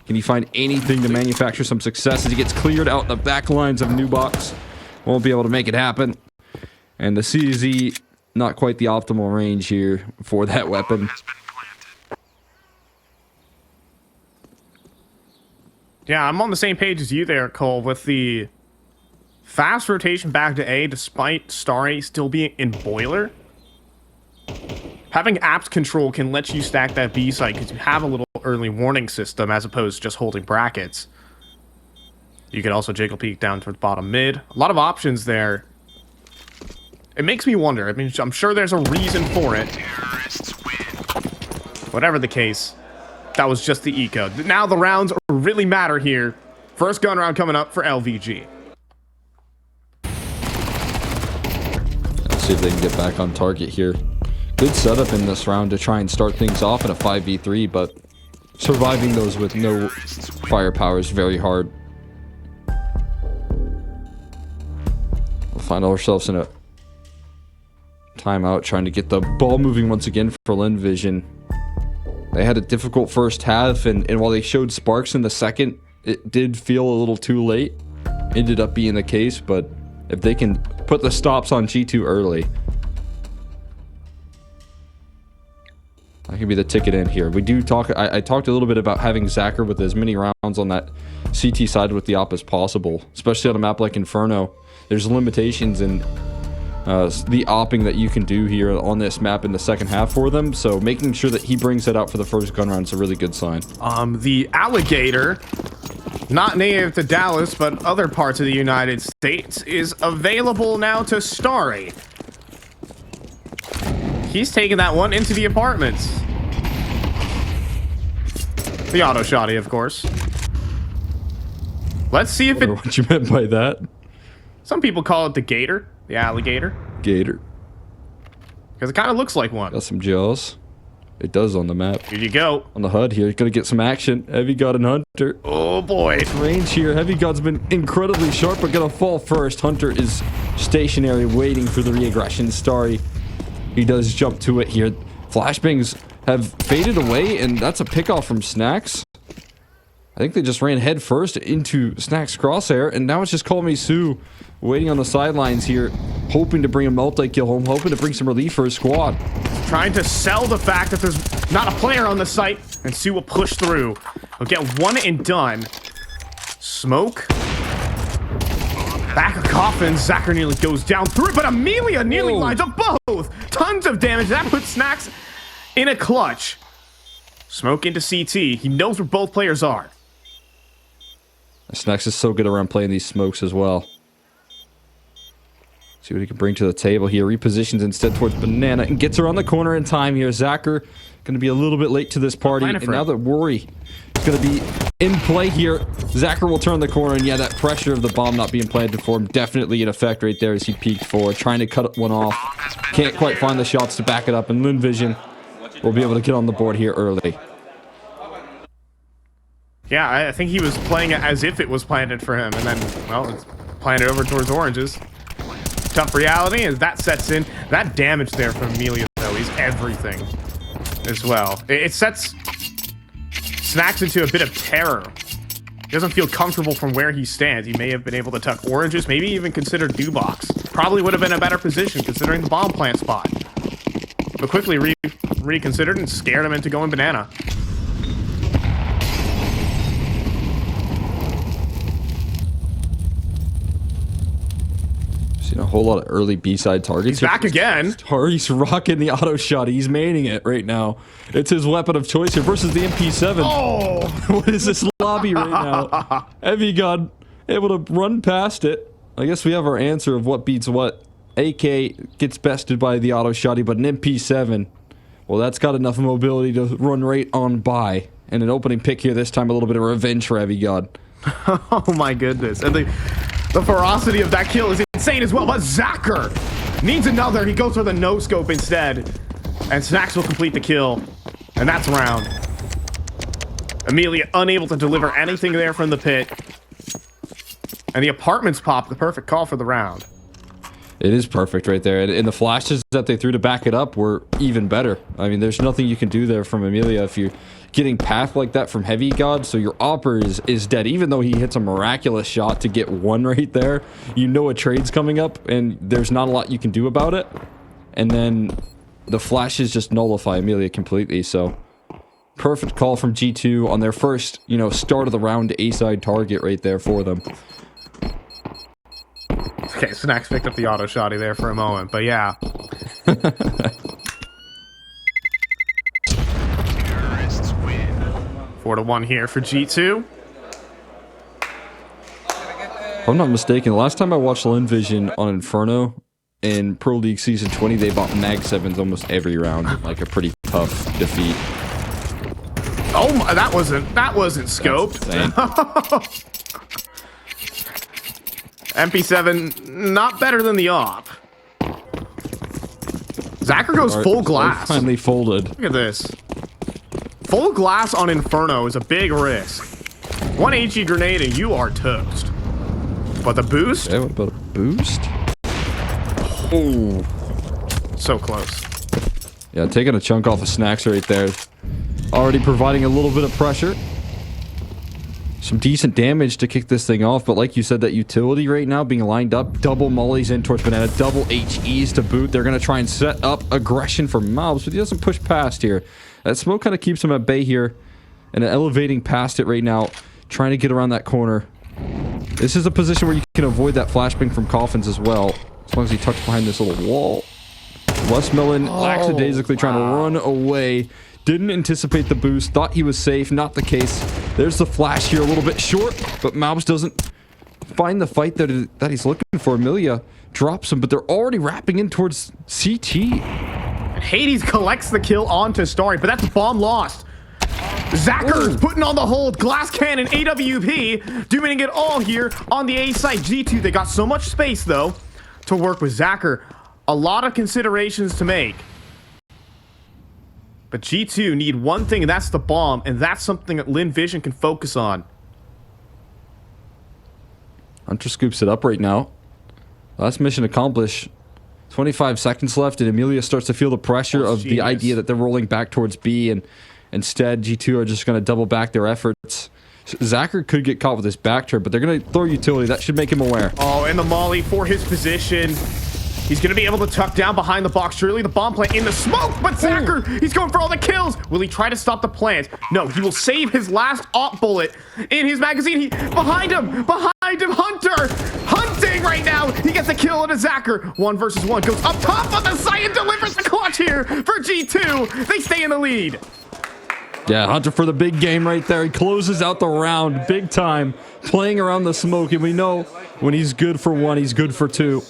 Can he find anything to manufacture some success as he gets cleared out the back lines of Nubox? Won't be able to make it happen. And the CZ, not quite the optimal range here for that weapon. Yeah, I'm on the same page as you there, Cole, with the fast rotation back to A despite Starry still being in Boiler. Having apps control can let you stack that B site because you have a little early warning system as opposed to just holding brackets. You could also jiggle peek down towards bottom mid. A lot of options there. It makes me wonder. I mean, I'm sure there's a reason for it. Whatever the case, that was just the eco. Now the rounds really matter here. First gun round coming up for LVG. Let's see if they can get back on target here. Good setup in this round to try and start things off in a 5v3, but surviving those with no firepower is very hard. We'll find ourselves in a timeout trying to get the ball moving once again for Lynn Vision. They had a difficult first half, and while they showed sparks in the second, it did feel a little too late. Ended up being the case, but if they can put the stops on G2 early, that could be the ticket in here. We do talk. I talked a little bit about having Zacher with as many rounds on that CT side with the op as possible, especially on a map like Inferno. There's limitations in the opping that you can do here on this map in the second half for them. So making sure that he brings that out for the first gun round is a really good sign. The Alligator, not native to Dallas, but other parts of the United States, is available now to Starry. He's taking that one into the apartments. The auto shotty, of course. Let's see if it... What you meant by that? Some people call it the gator, the alligator. Gator. Because it kind of looks like one. Got some jaws. It does on the map. Here you go. On the HUD here, gonna get some action. HeavyGoD and Hunter. Oh boy. Range here. HeavyGoD's been incredibly sharp, but gonna fall first. Hunter is stationary, waiting for the re-aggression. Starry, he does jump to it here. Flashbangs have faded away, and that's a pickoff from Snacks. I think they just ran head first into Snacks' crosshair, and now it's just Call Me Sue waiting on the sidelines here, hoping to bring a multi-kill home, hoping to bring some relief for his squad. Trying to sell the fact that there's not a player on the site, and Sue will push through. He'll get one and done. Smoke. Back of coffin. Zacher nearly goes down through it, but Amelia nearly lines up both. Tons of damage. That puts Snacks in a clutch. Smoke into CT. He knows where both players are. Snacks is so good around playing these smokes as well. See what he can bring to the table here. Repositions instead towards Banana and gets around the corner in time here. Zacher going to be a little bit late to this party. And now that Worry is going to be in play here, Zacher will turn the corner. And yeah, that pressure of the bomb not being planted for him definitely in effect right there as he peeked forward, trying to cut one off. Can't quite find the shots to back it up. And Lynn Vision will be able to get on the board here early. Yeah, I think he was playing it as if it was planted for him. And then, well, it's planted over towards oranges. Tough reality as that sets in. That damage there from Amelia, though, is everything as well. It sets Snacks into a bit of terror. He doesn't feel comfortable from where he stands. He may have been able to tuck oranges, maybe even consider Dubox. Probably would have been a better position considering the bomb plant spot. But quickly reconsidered and scared him into going banana. Seen a whole lot of early B-side targets. He's back again. He's rocking the auto shot. He's maining it right now. It's his weapon of choice here versus the MP7. Oh! What is this lobby right now? HeavyGoD able to run past it. I guess we have our answer of what beats what. AK gets bested by the auto shotty, but an MP7, well, that's got enough mobility to run right on by. And an opening pick here this time, a little bit of revenge for HeavyGoD. Oh my goodness. And the ferocity of that kill is insane as well, but Zacher needs another. He goes for the no-scope instead. And Snacks will complete the kill. And that's round. Amelia unable to deliver anything there from the pit. And the apartments pop, the perfect call for the round. It is perfect right there. And the flashes that they threw to back it up were even better. I mean, there's nothing you can do there from Amelia if you're getting path like that from HeavyGoD. So your Opper is dead. Even though he hits a miraculous shot to get one right there, you know a trade's coming up, and there's not a lot you can do about it. And then the flashes just nullify Amelia completely. So perfect call from G2 on their first, start of the round A-side target right there for them. Okay, Snacks picked up the auto shotty there for a moment, but yeah. 4-1 here for G2. If I'm not mistaken, the last time I watched Lynn Vision on Inferno in Pro League Season 20, they bought Mag 7s almost every round. Like a pretty tough defeat. Oh, that wasn't scoped. MP7, not better than the op. Zacher goes full glass. Finally folded. Look at this. Full glass on Inferno is a big risk. 1 HE grenade and you are toast. But the boost? Okay, what about a boost? Oh. So close. Yeah, taking a chunk off of Snacks right there. Already providing a little bit of pressure. Some decent damage to kick this thing off, but like you said, that utility right now being lined up, double mollies in towards banana, double HEs to boot. They're going to try and set up aggression for Mobs, but he doesn't push past here. That smoke kind of keeps him at bay here, and elevating past it right now, trying to get around that corner. This is a position where you can avoid that flashbang from Coffins as well, as long as he tucks behind this little wall. Westmelon lackadaisically trying to run away. Didn't anticipate the boost, thought he was safe, not the case. There's the flash here, a little bit short, but Mobs doesn't find the fight that he's looking for. Amelia drops him, but they're already wrapping in towards CT. And Hades collects the kill onto Starry, but that's bomb lost. Zacher's putting on the hold, glass cannon, AWP, doing it all here on the A side. G2, they got so much space, though, to work with Zacher. A lot of considerations to make. But G2 need one thing, and that's the bomb, and that's something that Lynn Vision can focus on. Hunter scoops it up right now. Last mission accomplished. 25 seconds left, and Amelia starts to feel the pressure of the idea that they're rolling back towards B, and instead G2 are just going to double back their efforts. Zacher could get caught with his back turn, but they're going to throw utility. That should make him aware. Oh, and the molly for his position. He's going to be able to tuck down behind the box. Surely the bomb plant in the smoke, but Zacher, he's going for all the kills. Will he try to stop the plant? No, he will save his last op bullet in his magazine. Behind him, Hunter, hunting right now. He gets a kill on a Zacher. 1 versus 1 goes up top of the site and delivers the clutch here for G2. They stay in the lead. Yeah, Hunter for the big game right there. He closes out the round big time, playing around the smoke, and we know when he's good for 1, he's good for 2.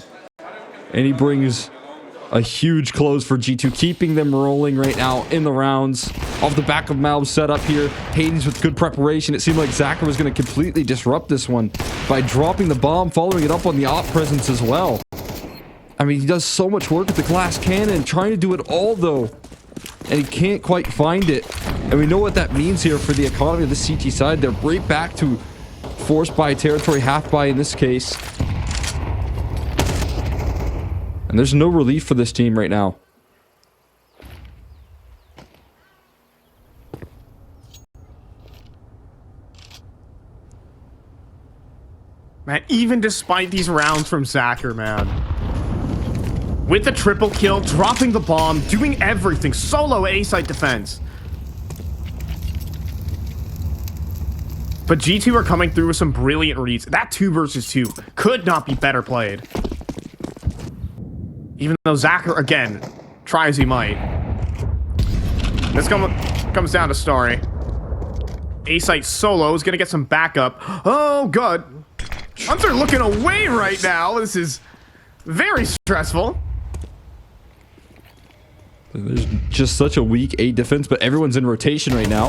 And he brings a huge close for G2, keeping them rolling right now in the rounds. Off the back of Mal's setup here, Hades with good preparation. It seemed like Zacher was going to completely disrupt this one by dropping the bomb, following it up on the op presence as well. I mean, he does so much work with the glass cannon, trying to do it all though, and he can't quite find it. And we know what that means here for the economy of the CT side. They're right back to force buy territory, half buy in this case. And there's no relief for this team right now. Man, even despite these rounds from Zacher, man. With the triple kill, dropping the bomb, doing everything. Solo A-site defense. But G2 are coming through with some brilliant reads. That 2 versus 2 could not be better played. Even though Zacher, again, try as he might. This comes down to Starry. A-site solo is going to get some backup. Oh, God. Hunter looking away right now. This is very stressful. There's just such a weak A defense, but everyone's in rotation right now.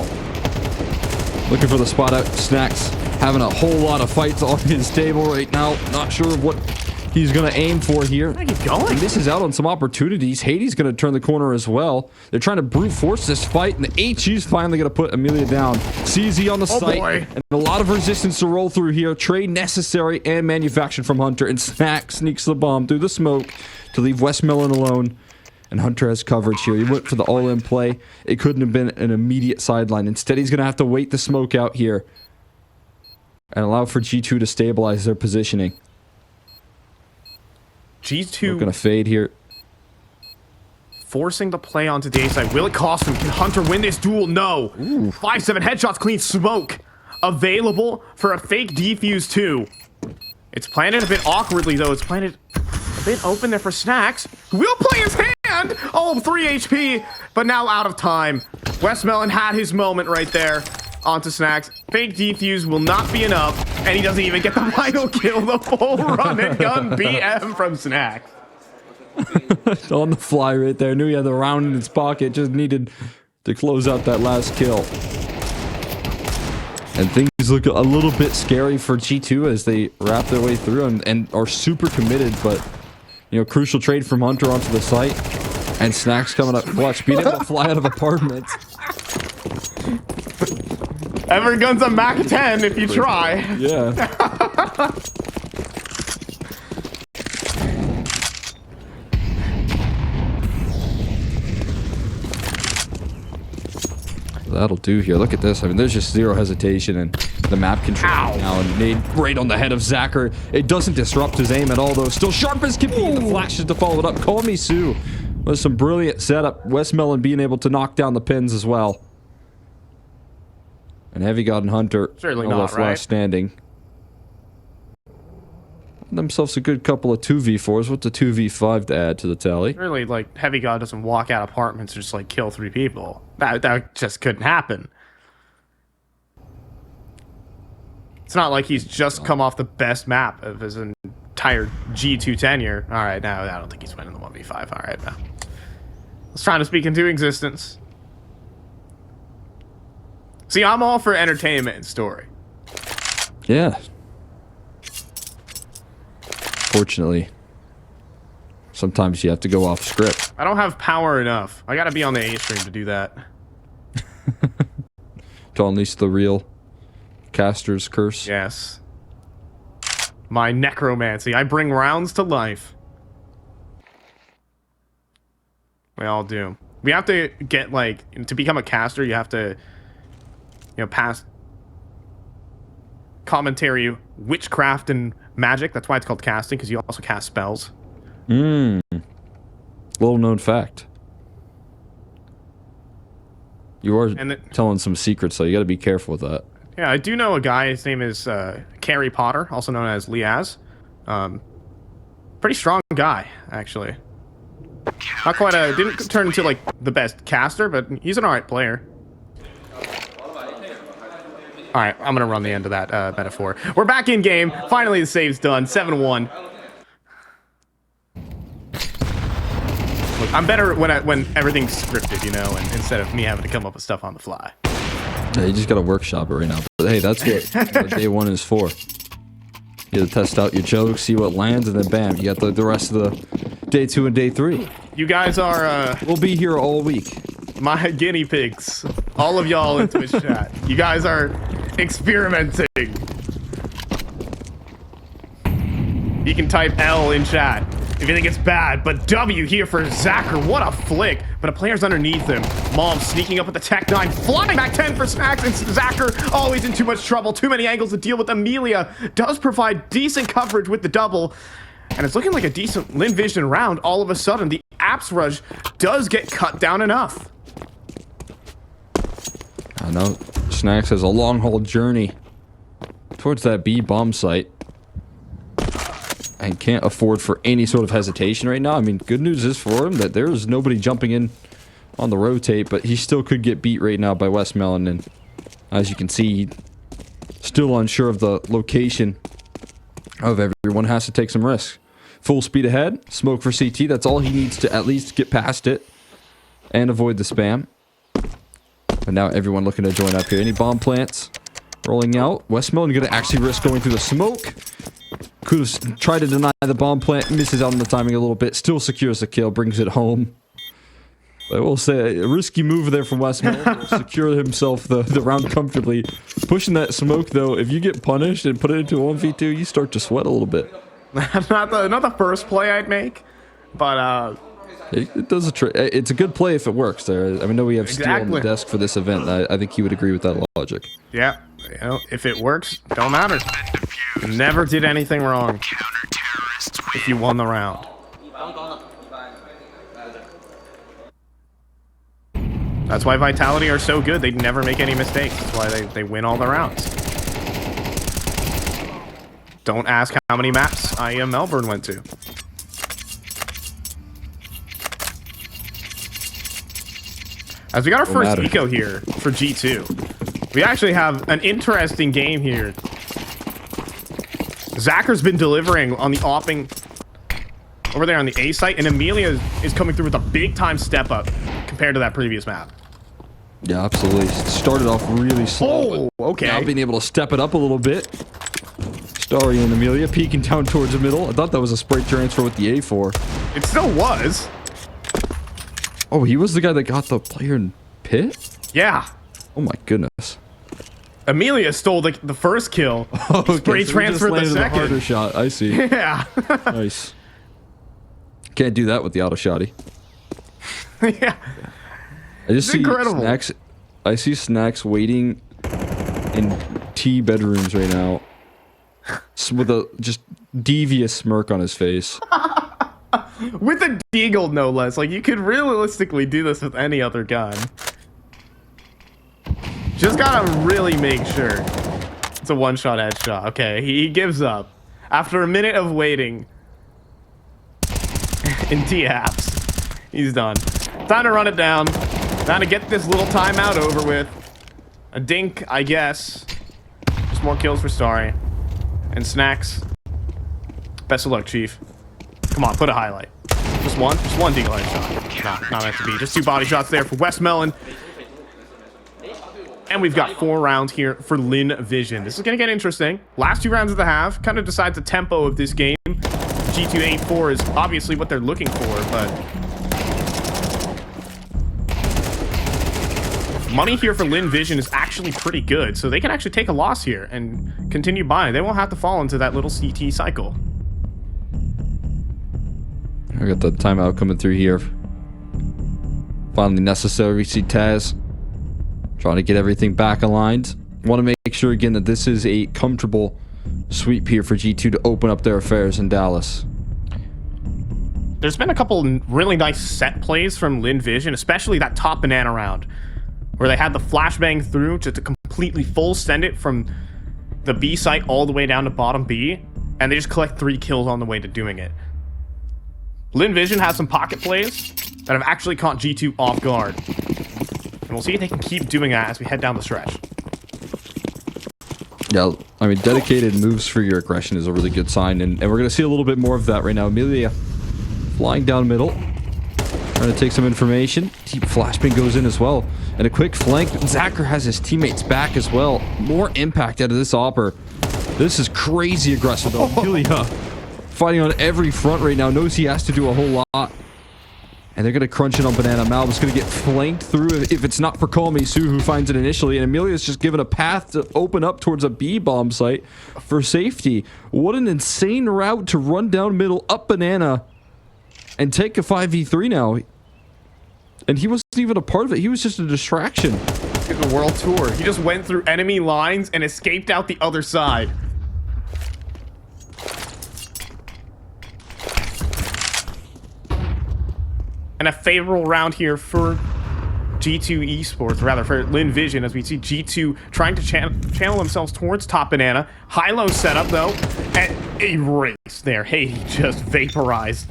Looking for the spot out. Snacks having a whole lot of fights on his table right now. Not sure what he's going to aim for here. Where are you going? And this is out on some opportunities. Haiti's going to turn the corner as well. They're trying to brute force this fight, and the HG's finally going to put Amelia down. CZ on the site, boy. and a lot of resistance to roll through here. Trade necessary and manufactured from Hunter, and Snack sneaks the bomb through the smoke to leave Westmelon alone. And Hunter has coverage here. He went for the all-in play. It couldn't have been an immediate sideline. Instead, he's going to have to wait the smoke out here and allow for G2 to stabilize their positioning. G2 going to fade here. Forcing the play onto the A side. Will it cost him? Can Hunter win this duel? No. 5-7 headshots, clean smoke. Available for a fake defuse too. It's planted a bit awkwardly though. It's planted a bit open there for Snacks. Will play his hand. Oh, 3 HP, but now out of time. Westmelon had his moment right there. Onto Snacks. Fake defuse will not be enough, and he doesn't even get the final kill. The full run and gun BM from Snacks. On the fly right there. Knew he had the round in his pocket. Just needed to close out that last kill. And things look a little bit scary for G2 as they wrap their way through and are super committed. But, you know, crucial trade from Hunter onto the site. And Snacks coming up clutch. Being able to fly out of apartments. Every gun's a Mac 10 if you try. Yeah. That'll do here. Look at this. I mean, there's just zero hesitation and the map control now, and made right on the head of Zacher. It doesn't disrupt his aim at all, though. Still sharp as can be. The flashes to follow it up. Call me Sue. Was some brilliant setup. Westmelon being able to knock down the pins as well. And HeavyGoD and Hunter certainly no not left right. last standing. Themselves a good couple of 2v4s. What's a 2v5 to add to the tally? Really, like, HeavyGoD doesn't walk out apartments and just, like, kill 3 people. That just couldn't happen. It's not like he's just come off the best map of his entire G2 tenure. All right, now I don't think he's winning the 1v5. All right, now. Let's try to speak into existence. See, I'm all for entertainment and story. Yeah. Fortunately, sometimes you have to go off script. I don't have power enough. I gotta be on the A stream to do that. To unleash the real caster's curse. Yes. My necromancy. I bring rounds to life. We all do. We have to get, like, to become a caster, you have to, you know, pass commentary, witchcraft, and magic. That's why it's called casting, because you also cast spells. Little known fact. You are telling some secrets, so you gotta be careful with that. Yeah, I do know a guy. His name is Carrie Potter, also known as Liaz. Pretty strong guy, actually. Not quite a... Didn't turn into, like, the best caster, but he's an alright player. Alright, I'm gonna run the end of that metaphor. We're back in game. Finally, the save's done. 7-1. Look, I'm better when everything's scripted, you know, and instead of me having to come up with stuff on the fly. Yeah, you just gotta workshop it right now. But hey, that's what day one is for. You gotta test out your jokes, see what lands, and then bam, you got the rest of the day 2 and day 3. You guys are, we'll be here all week. My guinea pigs. All of y'all in Twitch chat. You guys are experimenting. You can type L in chat. if you think it's bad, but W here for Zacher. What a flick. But a player's underneath him. Mom sneaking up with the Tech 9. Flying back 10 for Snacks. And Zacher always in too much trouble. Too many angles to deal with. Amelia does provide decent coverage with the double. And it's looking like a decent Lynn Vision round. All of a sudden, the Apps Rush does get cut down enough. I know Snacks has a long haul journey towards that B bomb site. And can't afford for any sort of hesitation right now. I mean, good news is for him that there's nobody jumping in on the rotate, but he still could get beat right now by Westmelon. And as you can see, still unsure of the location of everyone. Has to take some risks. Full speed ahead. Smoke for CT. That's all he needs to at least get past it and avoid the spam. But now everyone looking to join up here. Any bomb plants rolling out. Westmelon going to actually risk going through the smoke. Could have tried to deny the bomb plant, misses out on the timing a little bit, still secures the kill, brings it home. I will say, a risky move there from Westmelon, secure himself the round comfortably. Pushing that smoke though, if you get punished and put it into 1v2, you start to sweat a little bit. not the first play I'd make, but it does a trick. It's a good play if it works there. I know we have Steel on the desk for this event. I think he would agree with that logic. Yeah, you know, if it works, don't matter. Never did anything wrong if you won the round. That's why Vitality are so good. They never make any mistakes. That's why they win all the rounds. Don't ask how many maps IEM Melbourne went to. As we got our first eco here for G2, we actually have an interesting game here. Zacher's been delivering on the opping over there on the A site, and Amelia is coming through with a big-time step up compared to that previous map. Yeah, absolutely. Started off really slow. Oh, okay. Now being able to step it up a little bit. Starry and Amelia peeking down towards the middle. I thought that was a spray transfer with the A4. It still was. Oh, he was the guy that got the player in pit? Yeah. Oh my goodness. Amelia stole the first kill. Oh, okay. Spray So transfer the second. Harder shot. I see. Yeah. Nice. Can't do that with the auto shotty. Yeah. I just see incredible. Snacks. I see Snacks waiting in T bedrooms right now with a just devious smirk on his face. With a deagle, no less. Like, you could realistically do this with any other gun. Just gotta really make sure it's a one-shot headshot. Okay, he gives up. After a minute of waiting in T-Apps, he's done. Time to run it down. Time to get this little timeout over with. A dink, I guess. Just more kills for Starry. And Snacks. Best of luck, Chief. Come on, put a highlight. Just one deagle headshot. Not meant to be. Just two body shots there for Westmelon. And we've got 4 rounds here for Lynn Vision. This is going to get interesting. Last 2 rounds of the half kind of decides the tempo of this game. G284 is obviously what they're looking for, but money here for Lynn Vision is actually pretty good, so they can actually take a loss here and continue buying. They won't have to fall into that little CT cycle. I got the timeout coming through here. Finally necessary. We see Taz trying to get everything back aligned. Want to make sure again that this is a comfortable sweep here for G2 to open up their affairs in Dallas. There's been a couple really nice set plays from Lynn Vision, especially that top banana round, where they had the flashbang through to completely full send it from the B site all the way down to bottom B, and they just collect 3 kills on the way to doing it. Lynn Vision has some pocket plays that have actually caught G2 off guard. And we'll see if they can keep doing that as we head down the stretch. Yeah, I mean, dedicated moves for your aggression is a really good sign, and we're going to see a little bit more of that right now. Amelia flying down middle, trying to take some information. Deep flashbang goes in as well, and a quick flank. Zacher has his teammates back as well. More impact out of this Opper. This is crazy aggressive though. Amelia fighting on every front right now, knows he has to do a whole lot. And they're going to crunch it on Banana. Malva's going to get flanked through if it's not for Call Me Sue, who finds it initially. And Amelia's just given a path to open up towards a B bomb site for safety. What an insane route to run down middle, up Banana. and take a 5v3 now. And he wasn't even a part of it. He was just a distraction. In the world tour, he just went through enemy lines and escaped out the other side. And a favorable round here for G2 Esports, rather for Lynn Vision, as we see G2 trying to channel themselves towards top banana. High-low setup, though, and erase there. Hey, just vaporized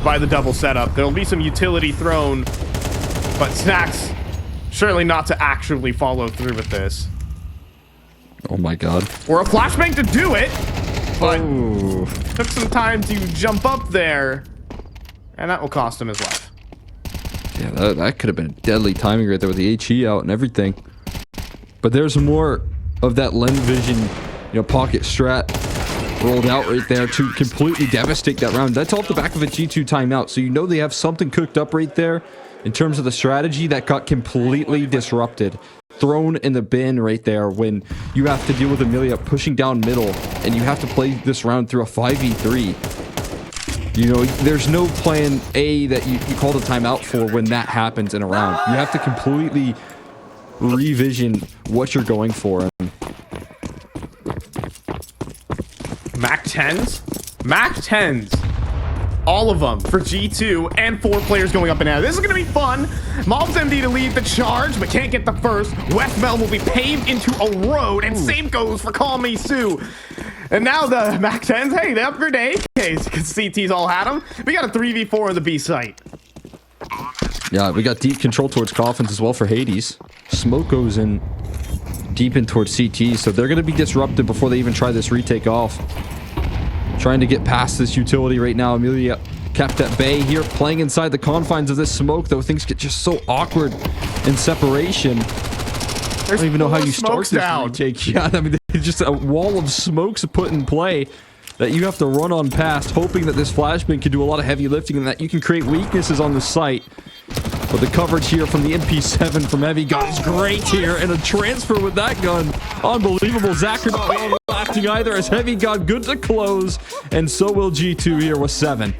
by the double setup. There'll be some utility thrown, but Snacks surely not to actually follow through with this. Oh my god. Or a flashbang to do it, but Ooh. took some time to jump up there, and that will cost him his life. Yeah, that could have been deadly timing right there with the HE out and everything. But there's more of that Lynn Vision, pocket strat rolled out right there to completely devastate that round. That's off the back of a G2 timeout, so they have something cooked up right there in terms of the strategy that got completely disrupted. Thrown in the bin right there when you have to deal with Amelia pushing down middle and you have to play this round through a 5v3. There's no plan A that you call the timeout for when that happens in a round. You have to completely revision what you're going for. Mac 10s? Mac 10s. All of them for G2 and 4 players going up and out. This is going to be fun. Mobs MD to lead the charge, but can't get the first. Westmel will be paved into a road, and same goes for Call Me Sue. And now the Mac 10s, hey, they upgrade to AKs because CT's all had them. We got a 3v4 on the B site. Yeah, we got deep control towards Coffins as well for Hades. Smoke goes in deep in towards CT, so they're going to be disrupted before they even try this retake off. Trying to get past this utility right now. Amelia kept at bay here, playing inside the confines of this smoke, though things get just so awkward in separation. I don't even know how you start this retake. Yeah, I mean, it's just a wall of smokes put in play that you have to run on past, hoping that this flashbang can do a lot of heavy lifting and that you can create weaknesses on the site. But the coverage here from the MP7 from HeavyGoD is great here, and a transfer with that gun. Unbelievable. Zachary not lasting either, as HeavyGoD good to close, and so will G2 here with 7.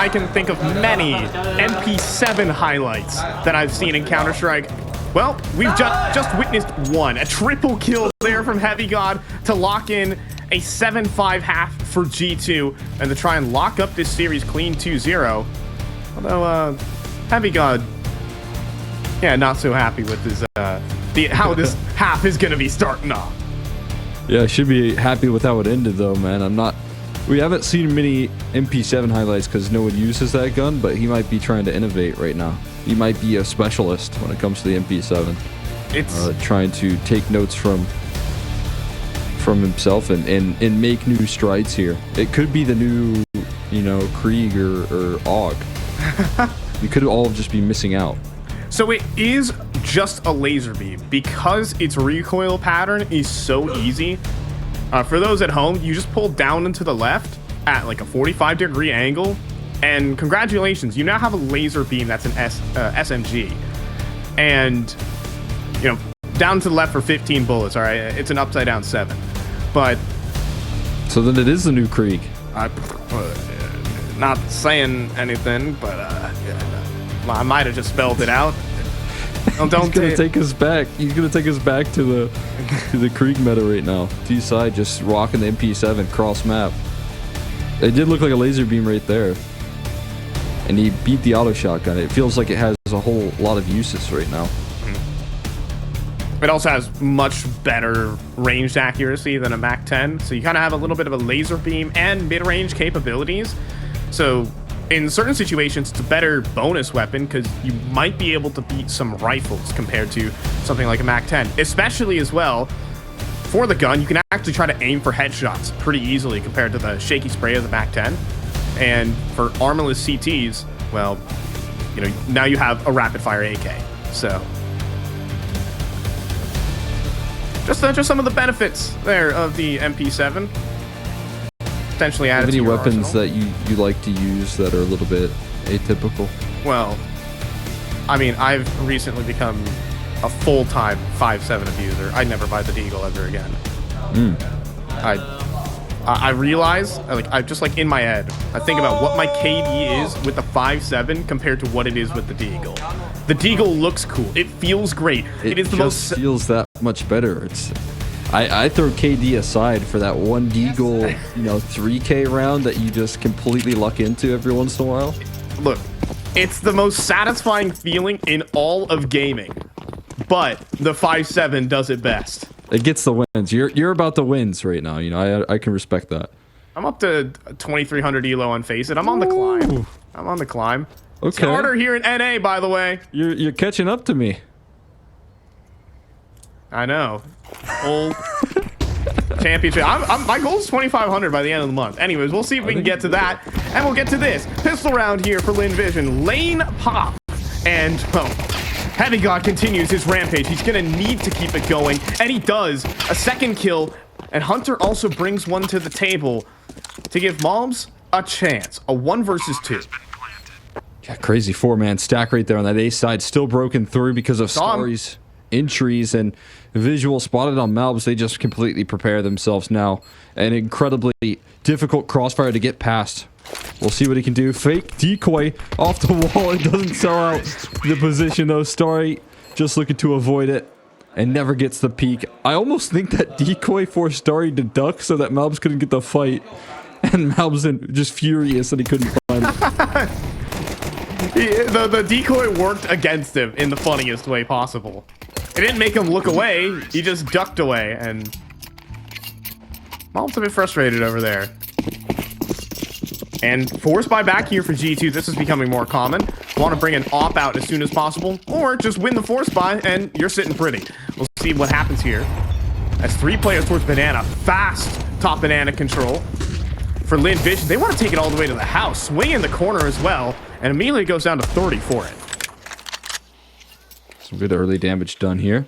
I can think of many MP7 highlights that I've seen in Counter-Strike. Well, we've just witnessed one. A triple kill there from HeavyGoD to lock in a 7-5 half for G2 and to try and lock up this series clean 2-0. Although, HeavyGoD, yeah, not so happy with his, how this half is going to be starting off. Yeah, I should be happy with how it ended, though, man. We haven't seen many MP7 highlights because no one uses that gun, but he might be trying to innovate right now. He might be a specialist when it comes to the MP7. It's trying to take notes from himself and make new strides here. It could be the new, Krieg or AUG. We could all just be missing out. So it is just a laser beam because its recoil pattern is so easy. For those at home, you just pull down and to the left at like a 45-degree angle, and congratulations, you now have a laser beam that's an SMG. And, down to the left for 15 bullets, all right? It's an upside-down 7. But... So then it is the new Krieg. Not saying anything, but I might have just spelled it out. He's gonna take us back. He's gonna take us back to the Krieg meta right now. T-side just rocking the MP7 cross map. It did look like a laser beam right there, and he beat the auto shotgun. It feels like it has a whole lot of uses right now. It also has much better ranged accuracy than a MAC-10, so you kind of have a little bit of a laser beam and mid-range capabilities. So in certain situations, it's a better bonus weapon because you might be able to beat some rifles compared to something like a MAC-10. Especially as well, for the gun, you can actually try to aim for headshots pretty easily compared to the shaky spray of the MAC-10. And for armorless CTs, well, now you have a rapid-fire AK. So just some of the benefits there of the MP7. Potentially added to your weapons arsenal. that you like to use that are a little bit atypical? Well, I mean, I've recently become a full-time 5.7 abuser. I'd never buy the Deagle ever again. I realize, I just in my head, I think about what my KD is with the 5.7 compared to what it is with the Deagle. The Deagle looks cool. It feels great. It is the most... feels that much better. I throw KD aside for that one Deagle, 3K round that you just completely luck into every once in a while. Look, it's the most satisfying feeling in all of gaming, but the 5.7 does it best. It gets the wins. You're about the wins right now. I can respect that. I'm up to 2,300 elo on Face It. I'm on the climb. I'm on the climb. Okay. It's harder here in NA, by the way. You're catching up to me. I know. Old championship. My goal is 2,500 by the end of the month. Anyways, we'll see if we can get to that. And we'll get to this. Pistol round here for Lynn Vision. Lane pop. And, well, HeavyGoD continues his rampage. He's going to need to keep it going. And he does. A second kill. And Hunter also brings one to the table to give Mobs a chance. A 1 versus 2. Yeah, crazy 4-man stack right there on that A side. Still broken through because of Starry's entries and visual spotted on Malbs. They just completely prepare themselves now. An incredibly difficult crossfire to get past. We'll see what he can do. Fake decoy off the wall. It doesn't sell out the position though. Starry just looking to avoid it and never gets the peek. I almost think that decoy forced Starry to duck so that Malbs couldn't get the fight. And Malbs just furious that he couldn't find it. The decoy worked against him in the funniest way possible. It didn't make him look away. He just ducked away, and Malbs a bit frustrated over there. And force buy back here for G2. This is becoming more common. Want to bring an op out as soon as possible, or just win the force buy, and you're sitting pretty. We'll see what happens here. As 3 players towards Banana. Fast top Banana control. For Lynn Vision, they want to take it all the way to the house. Swing in the corner as well, and immediately goes down to 30 for it. Some good early damage done here.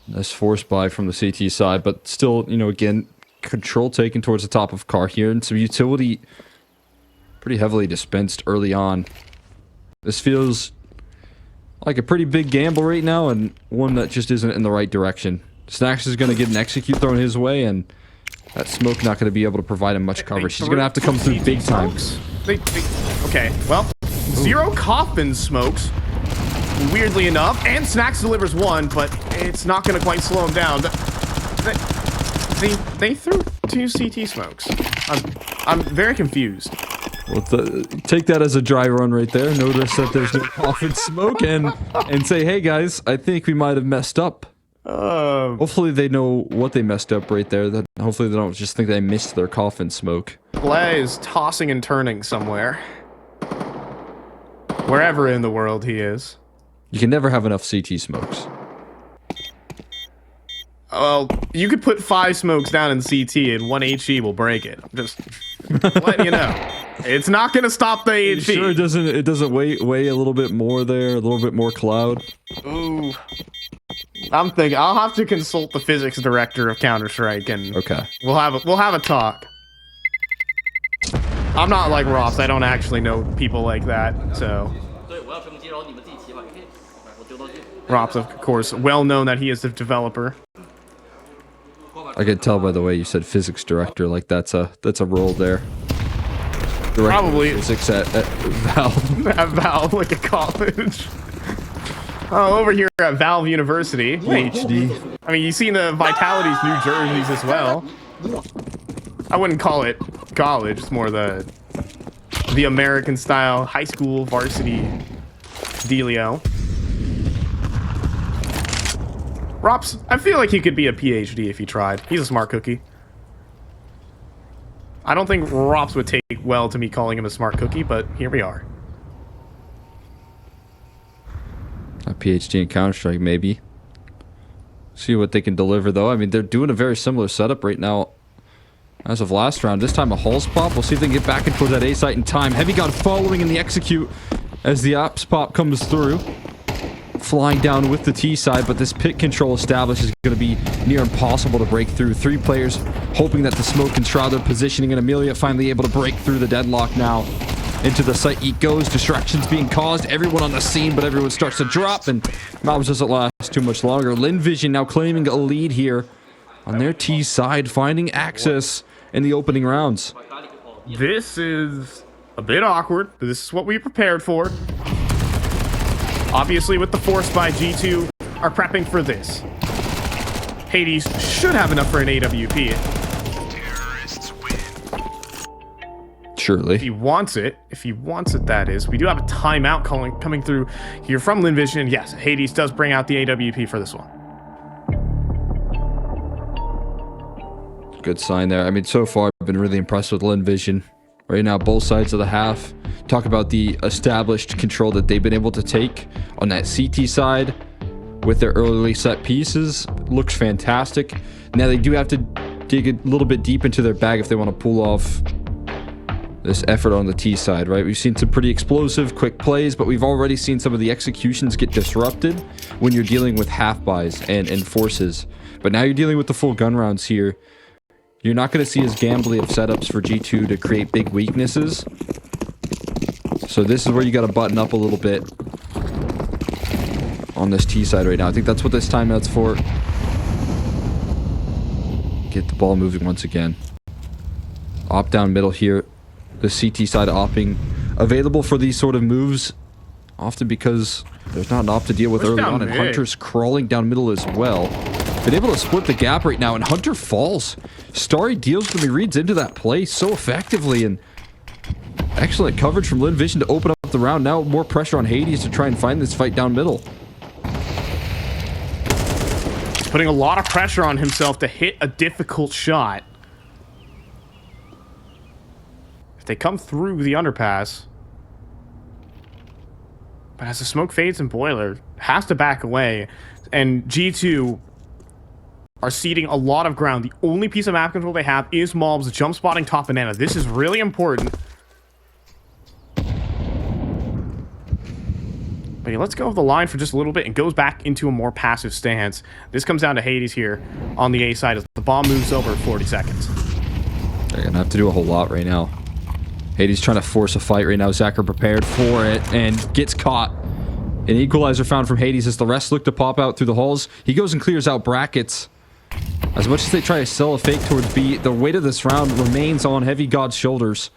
Nice force buy from the CT side, but still, again, control taken towards the top of car here, and some utility pretty heavily dispensed early on. This feels like a pretty big gamble right now, and one that just isn't in the right direction. Snacks is going to get an execute thrown his way, and that smoke not going to be able to provide him much coverage. He's going to have to come through big time. Okay, well, zero coffin smokes, weirdly enough, and Snacks delivers one, but it's not going to quite slow him down. They threw 2 CT smokes. I'm very confused. Well, take that as a dry run right there. Notice that there's no coffin smoke and say, hey guys, I think we might have messed up. Hopefully they know what they messed up right there. That hopefully they don't just think they missed their coffin smoke. Blay is tossing and turning somewhere. Wherever in the world he is. You can never have enough CT smokes. Well, you could put 5 smokes down in CT and 1 HE will break it. Just letting you know. It's not going to stop the HE. Sure, it doesn't weigh a little bit more there, a little bit more cloud. Ooh. I'm thinking I'll have to consult the physics director of Counter-Strike and okay. We'll have a talk. I'm not like Ross. I don't actually know people like that, so. Ross, of course, well known that he is the developer. I could tell by the way you said physics director, like that's a role there. Director Probably physics at Valve. At Valve, like a college. Oh, over here at Valve University. PhD. I mean, you've seen the Vitality's new jerseys as well. I wouldn't call it college. It's more the American style high school varsity dealio. Rops, I feel like he could be a PhD if he tried. He's a smart cookie. I don't think Rops would take well to me calling him a smart cookie, but here we are. A PhD in Counter-Strike, maybe. See what they can deliver, though. I mean, they're doing a very similar setup right now as of last round. This time a Hulls pop. We'll see if they can get back and towards that A site in time. HeavyGoD following in the execute as the Ops pop comes through. Flying down with the T side, but this pit control established is going to be near impossible to break through. 3 players hoping that the smoke can shroud their positioning, and Amelia finally able to break through the deadlock now. Into the site he goes. Distractions being caused. Everyone on the scene, but everyone starts to drop, and Mobs doesn't last too much longer. Lynn Vision now claiming a lead here on their T side, finding access in the opening rounds. This is a bit awkward, but this is what we prepared for. Obviously, with the Force by G2, are prepping for this. Hades should have enough for an AWP. Surely. If he wants it, that is. We do have a timeout coming through here from Lynn Vision. Yes, Hades does bring out the AWP for this one. Good sign there. I mean, so far, I've been really impressed with Lynn Vision. Right now, both sides of the half. Talk about the established control that they've been able to take on that CT side with their early set pieces. Looks fantastic. Now, they do have to dig a little bit deep into their bag if they want to pull off this effort on the T side, right? We've seen some pretty explosive, quick plays, but we've already seen some of the executions get disrupted when you're dealing with half buys and forces. But now you're dealing with the full gun rounds here. You're not going to see as gambly of setups for G2 to create big weaknesses. So this is where you got to button up a little bit on this T side right now. I think that's what this timeout's for. Get the ball moving once again. Op down middle here. The CT side opping available for these sort of moves, often because there's not an op to deal with early on, and Hunter's crawling down middle as well. Been able to split the gap right now, and Hunter falls. Starry deals when he reads into that play so effectively, and excellent coverage from Lynn Vision to open up the round. Now more pressure on Hades to try and find this fight down middle. Putting a lot of pressure on himself to hit a difficult shot. If they come through the underpass, but as the smoke fades and Boiler has to back away, and G2 are ceding a lot of ground. The only piece of map control they have is Mobs jump spotting top banana. This is really important. But he lets go of the line for just a little bit and goes back into a more passive stance. This comes down to Hades here on the A side as the bomb moves over 40 seconds. They're gonna have to do a whole lot right now. Hades trying to force a fight right now. Zachar prepared for it and gets caught. An equalizer found from Hades as the rest look to pop out through the halls. He goes and clears out brackets. As much as they try to sell a fake towards B, the weight of this round remains on HeavyGoD's shoulders.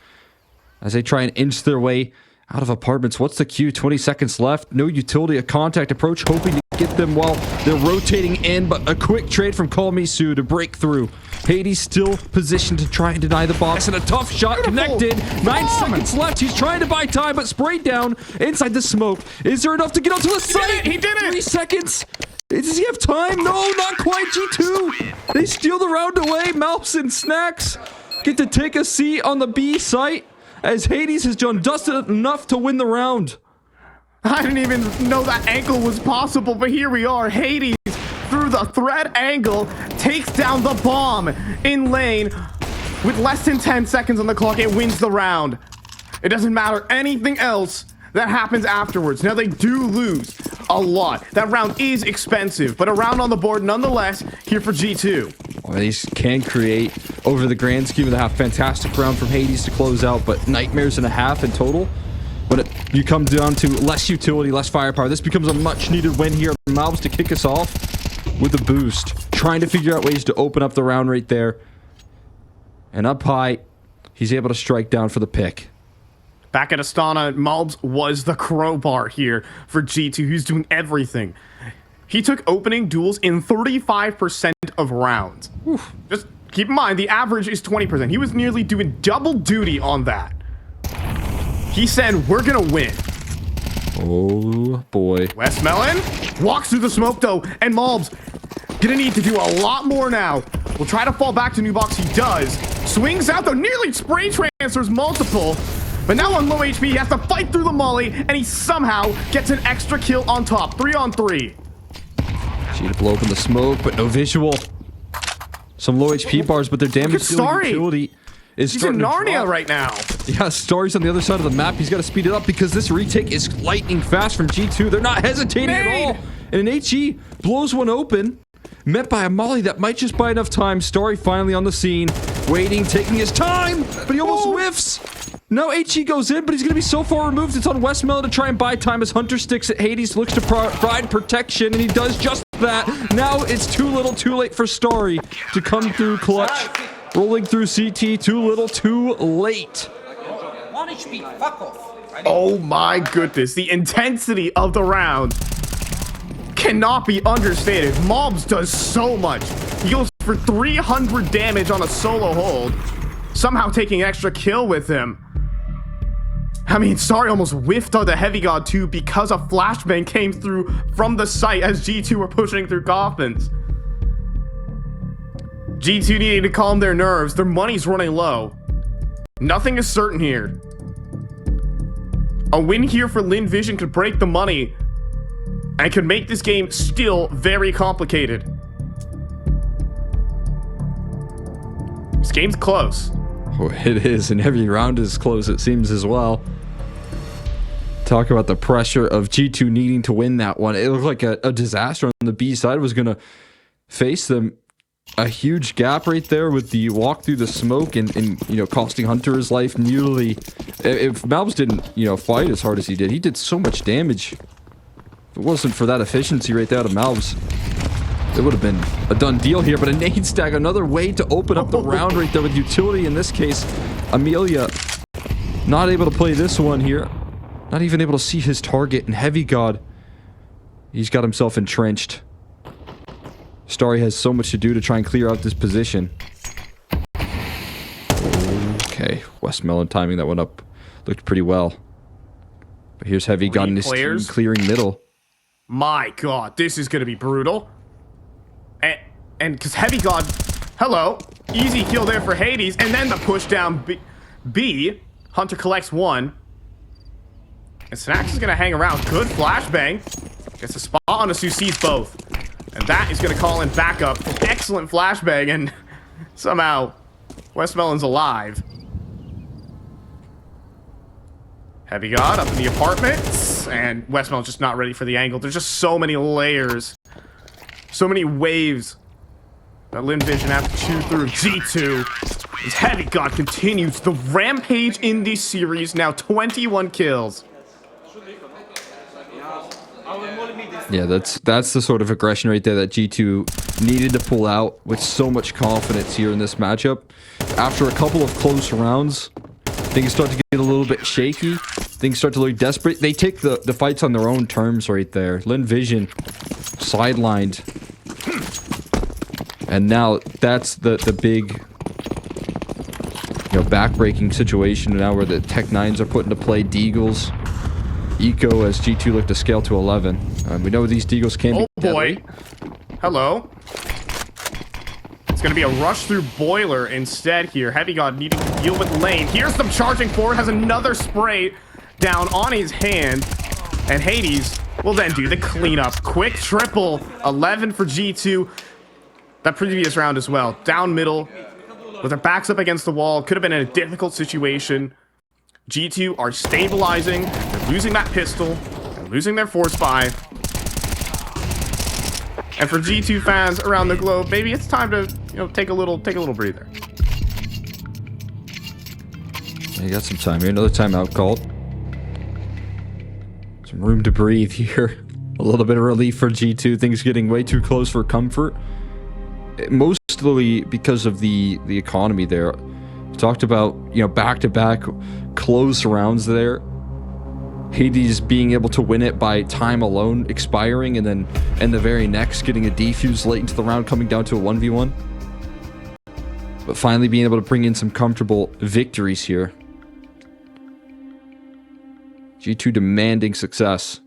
as they try and inch their way out of apartments. What's the cue? 20 seconds left. No utility, a contact approach, hoping to get them while they're rotating in, but a quick trade from Call Me Sue to break through. Hades still positioned to try and deny the box, and a tough shot connected. 9 seconds left. He's trying to buy time, but sprayed down inside the smoke. Is there enough to get onto the site? He did it! 3 seconds. Does he have time? No, not quite. G2. They steal the round away. Mouse and Snacks get to take a seat on the B site, as Hades has done dusted enough to win the round. I didn't even know that angle was possible, but here we are. Hades, through the thread angle, takes down the bomb in lane. With less than 10 seconds on the clock, it wins the round. It doesn't matter anything else that happens afterwards. Now, they do lose a lot. That round is expensive, but a round on the board nonetheless here for G2. Well, these can create, over the grand scheme of the half, fantastic round from Hades to close out, but nightmares and a half in total. When you come down to less utility, less firepower, this becomes a much-needed win here. Malbs to kick us off with a boost, trying to figure out ways to open up the round right there. And up high, he's able to strike down for the pick. Back at Astana, Malbs was the crowbar here for G2, who's doing everything. He took opening duels in 35% of rounds. Oof. Just keep in mind, the average is 20%. He was nearly doing double duty on that. He said, we're gonna win. Oh, boy. Westmelon walks through the smoke, though, and Malbs gonna need to do a lot more now. We'll try to fall back to new box. He does. Swings out, though, nearly spray transfers multiple. But now on low HP, he has to fight through the molly, and he somehow gets an extra kill on top. 3-on-3. She to blow open the smoke, but no visual. Some low HP bars, but their damage dealing utility is He's in Narnia right now. Yeah, Starry's on the other side of the map. He's got to speed it up because this retake is lightning fast from G2. They're not hesitating at all. And an HE blows one open, met by a molly that might just buy enough time. Starry finally on the scene, waiting, taking his time, but he almost whiffs. Now HE goes in, but he's going to be so far removed. It's on Westmelon to try and buy time as Hunter sticks at Hades, looks to provide protection, and he does just that. Now it's too little, too late for Starry to come through clutch. Rolling through CT, too little, too late. Oh my goodness, the intensity of the round cannot be understated. Malbs does so much. He goes for 300 damage on a solo hold, somehow taking an extra kill with him. I mean, Starry almost whiffed on the HeavyGoD too because a flashbang came through from the site as G2 were pushing through coffins. G2 needing to calm their nerves. Their money's running low. Nothing is certain here. A win here for Lynn Vision could break the money and could make this game still very complicated. This game's close. Oh, it is, and every round is close, it seems, as well. Talk about the pressure of G2 needing to win that one. It looked like a disaster on the B side was going to face them. A huge gap right there with the walk through the smoke and you know, costing Hunter his life nearly. If Malbs didn't, you know, fight as hard as he did so much damage. If it wasn't for that efficiency right there out of Malbs, it would have been a done deal here. But a nade stack, another way to open up the round right there with utility. In this case, Amelia not able to play this one here. Not even able to see his target. And HeavyGoD, he's got himself entrenched. Starry has so much to do to try and clear out this position. Okay, Westmelon timing that one up looked pretty well. But here's HeavyGoD and his team clearing middle. My God, this is going to be brutal. And because HeavyGoD, hello, easy kill there for Hades, and then the push down B. Hunter collects one. And Snacks is going to hang around. Good flashbang. Gets a spot on us who sees both. And that is going to call in backup. Excellent flashbang, and somehow Westmelon's alive. HeavyGoD up in the apartments, and Westmelon's just not ready for the angle. There's just so many layers, so many waves that Lynn Vision have to chew through. G2, as HeavyGoD continues the rampage in this series, now 21 kills. Yeah, that's the sort of aggression right there that G2 needed to pull out with so much confidence here in this matchup. After a couple of close rounds, things start to get a little bit shaky. Things start to look desperate. They take the fights on their own terms right there. Lynn Vision sidelined. And now that's the big, back-breaking situation now where the Tech 9s are put into play. Deagles, Eco as G2 look to scale to 11. We know these Deagles can be deadly. Boy. Hello. It's going to be a rush through Boiler instead here. HeavyGoD needing to deal with Lane. Here's them charging forward. Has another spray down on his hand. And Hades will then do the cleanup. Quick triple. 11 for G2. That previous round as well. Down middle. With their backs up against the wall. Could have been in a difficult situation. G2 are stabilizing. They're losing that pistol. They're losing their force buy. And for G2 fans around the globe, maybe it's time to, take a little breather. You got some time here. Another timeout called. Some room to breathe here. A little bit of relief for G2. Things getting way too close for comfort. Mostly because of the economy there. We talked about, back-to-back close rounds there. Hades being able to win it by time alone expiring, and then in the very next getting a defuse late into the round, coming down to a 1v1. But finally being able to bring in some comfortable victories here. G2 demanding success.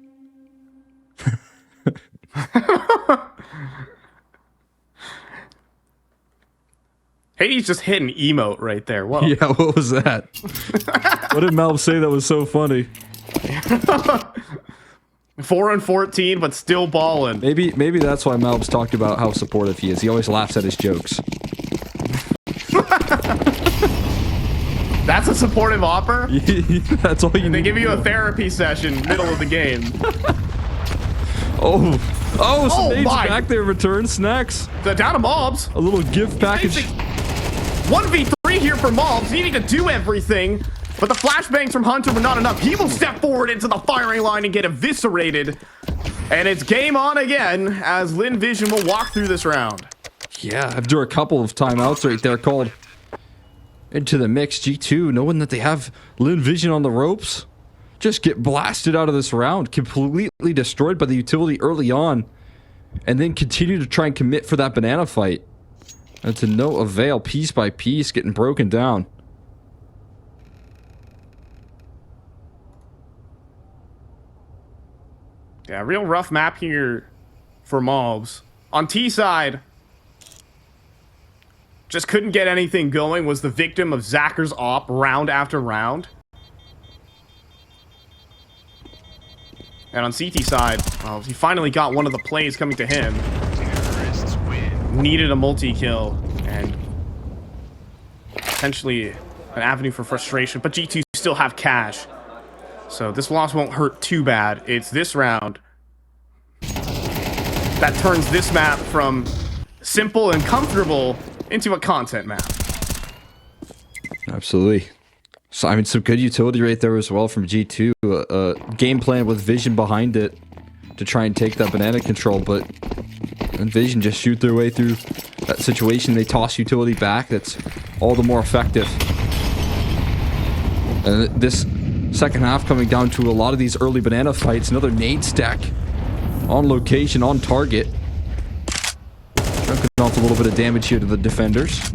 Hades just hit an emote right there. Whoa. Yeah, what was that? What did Malv say that was so funny? 4-14, but still balling. Maybe that's why Malv's talked about how supportive he is. He always laughs at his jokes. That's a supportive offer? That's all you need. They give you a therapy session middle of the game. Some nades back there return snacks. The down to Mobs. A little gift package. 1v3 here for Mobs, needing to do everything. But the flashbangs from Hunter were not enough. He will step forward into the firing line and get eviscerated. And it's game on again as Lynn Vision will walk through this round. Yeah, after a couple of timeouts right there called into the mix, G2, knowing that they have Lynn Vision on the ropes, just get blasted out of this round, completely destroyed by the utility early on, and then continue to try and commit for that banana fight. And to no avail, piece by piece, getting broken down. Yeah, real rough map here for Mobs. On T side, just couldn't get anything going, was the victim of Zacker's op round after round. And on CT side, well, he finally got one of the plays coming to him. Needed a multi-kill and potentially an avenue for frustration, but G2 still have cash. So this loss won't hurt too bad. It's this round that turns this map from simple and comfortable into a content map. Absolutely. So, I mean, some good utility right there as well from G2. Game plan with Vision behind it to try and take that banana control, but Vision just shoot their way through that situation. They toss utility back. That's all the more effective. And this second half coming down to a lot of these early banana fights. Another nade stack on location, on target. Chunking off a little bit of damage here to the defenders.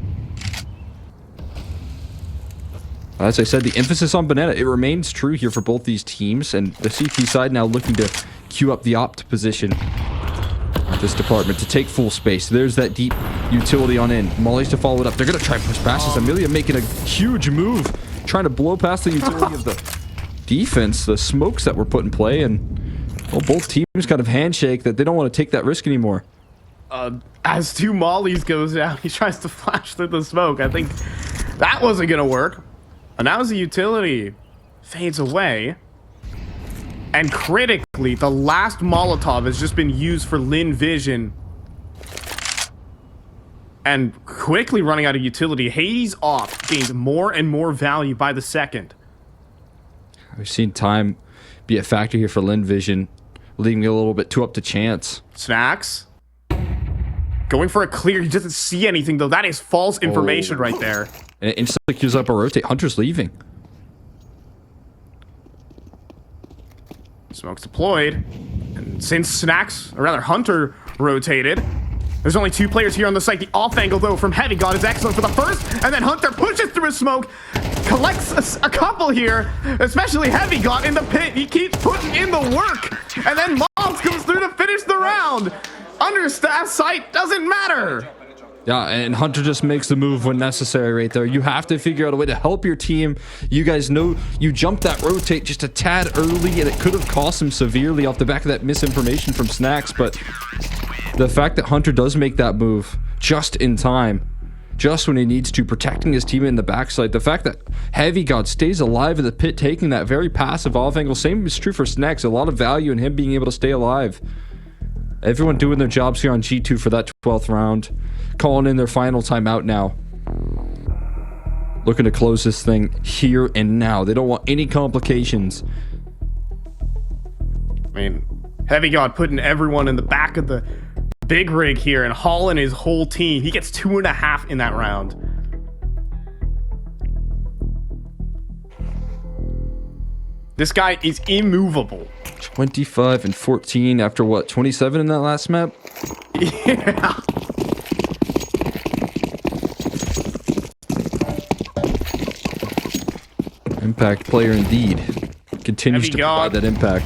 As I said, the emphasis on banana, it remains true here for both these teams, and the CT side now looking to queue up the opt position at this department to take full space. There's that deep utility on in. Molly's to follow it up. They're going to try and push past this. Amelia making a huge move, trying to blow past the utility of the defense, the smokes that were put in play, and well, both teams kind of handshake that they don't want to take that risk anymore. As two mollies goes down, he tries to flash through the smoke. I think that wasn't going to work. And now as the utility fades away, and critically, the last Molotov has just been used for Lynn Vision. And quickly running out of utility, Hades off gains more and more value by the second. We've seen time be a factor here for Lynn Vision, leaving me a little bit too up to chance. Snacks. Going for a clear. He doesn't see anything, though. That is false information right there. And it instantly queues up a rotate. Hunter's leaving. Smoke's deployed. And since Snacks, or rather Hunter, rotated, there's only 2 players here on the site. The off angle, though, from HeavyGoD is excellent for the first, and then Hunter pushes through his smoke, collects a couple here, especially HeavyGoD in the pit. He keeps putting in the work, and then Mobs comes through to finish the round. Understaffed site doesn't matter. Yeah, and Hunter just makes the move when necessary right there. You have to figure out a way to help your team. You guys know you jumped that rotate just a tad early, and it could have cost him severely off the back of that misinformation from Snacks, but the fact that Hunter does make that move just in time, just when he needs to, protecting his team in the backside, the fact that HeavyGoD stays alive in the pit, taking that very passive off angle, same is true for Snacks. A lot of value in him being able to stay alive. Everyone doing their jobs here on G2 for that 12th round. Calling in their final timeout now. Looking to close this thing here and now. They don't want any complications. I mean, HeavyGoD putting everyone in the back of the big rig here and hauling his whole team. He gets 2.5 in that round. This guy is immovable. 25 and 14 after what, 27 in that last map? Yeah. Impact player indeed. Continues to provide that impact.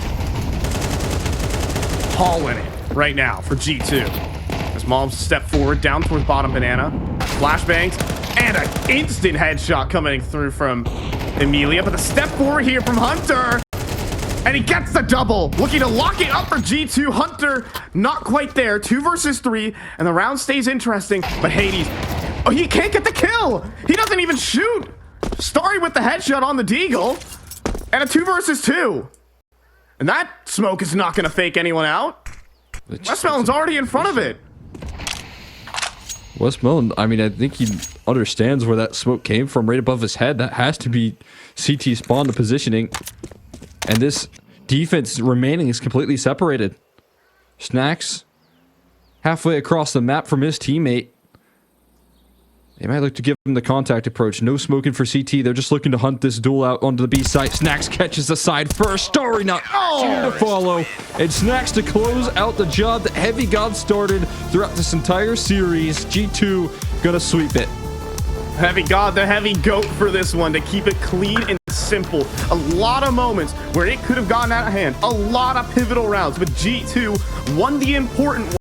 Hauling it right now for G2. As Mobs step forward down towards bottom banana. Flashbangs and an instant headshot coming through from Emilia. But the step forward here from Hunter. And he gets the double. Looking to lock it up for G2. Hunter not quite there. 2 versus 3. And the round stays interesting. But Hades, oh, he can't get the kill. He doesn't even shoot. Starry with the headshot on the Deagle. And a 2 versus 2. And that smoke is not going to fake anyone out. Westmelon's already in front of it. Westmelon, I mean, I think he understands where that smoke came from, right above his head. That has to be CT spawn, the positioning. And this defense remaining is completely separated. Snacks halfway across the map from his teammate. They might look to give him the contact approach. No smoking for CT. They're just looking to hunt this duel out onto the B side. Snacks catches the side first. Starry not to follow. And Snacks to close out the job that HeavyGoD started throughout this entire series. G2 gonna sweep it. HeavyGoD, the heavy goat for this one to keep it clean and simple. A lot of moments where it could have gotten out of hand. A lot of pivotal rounds, but G2 won the important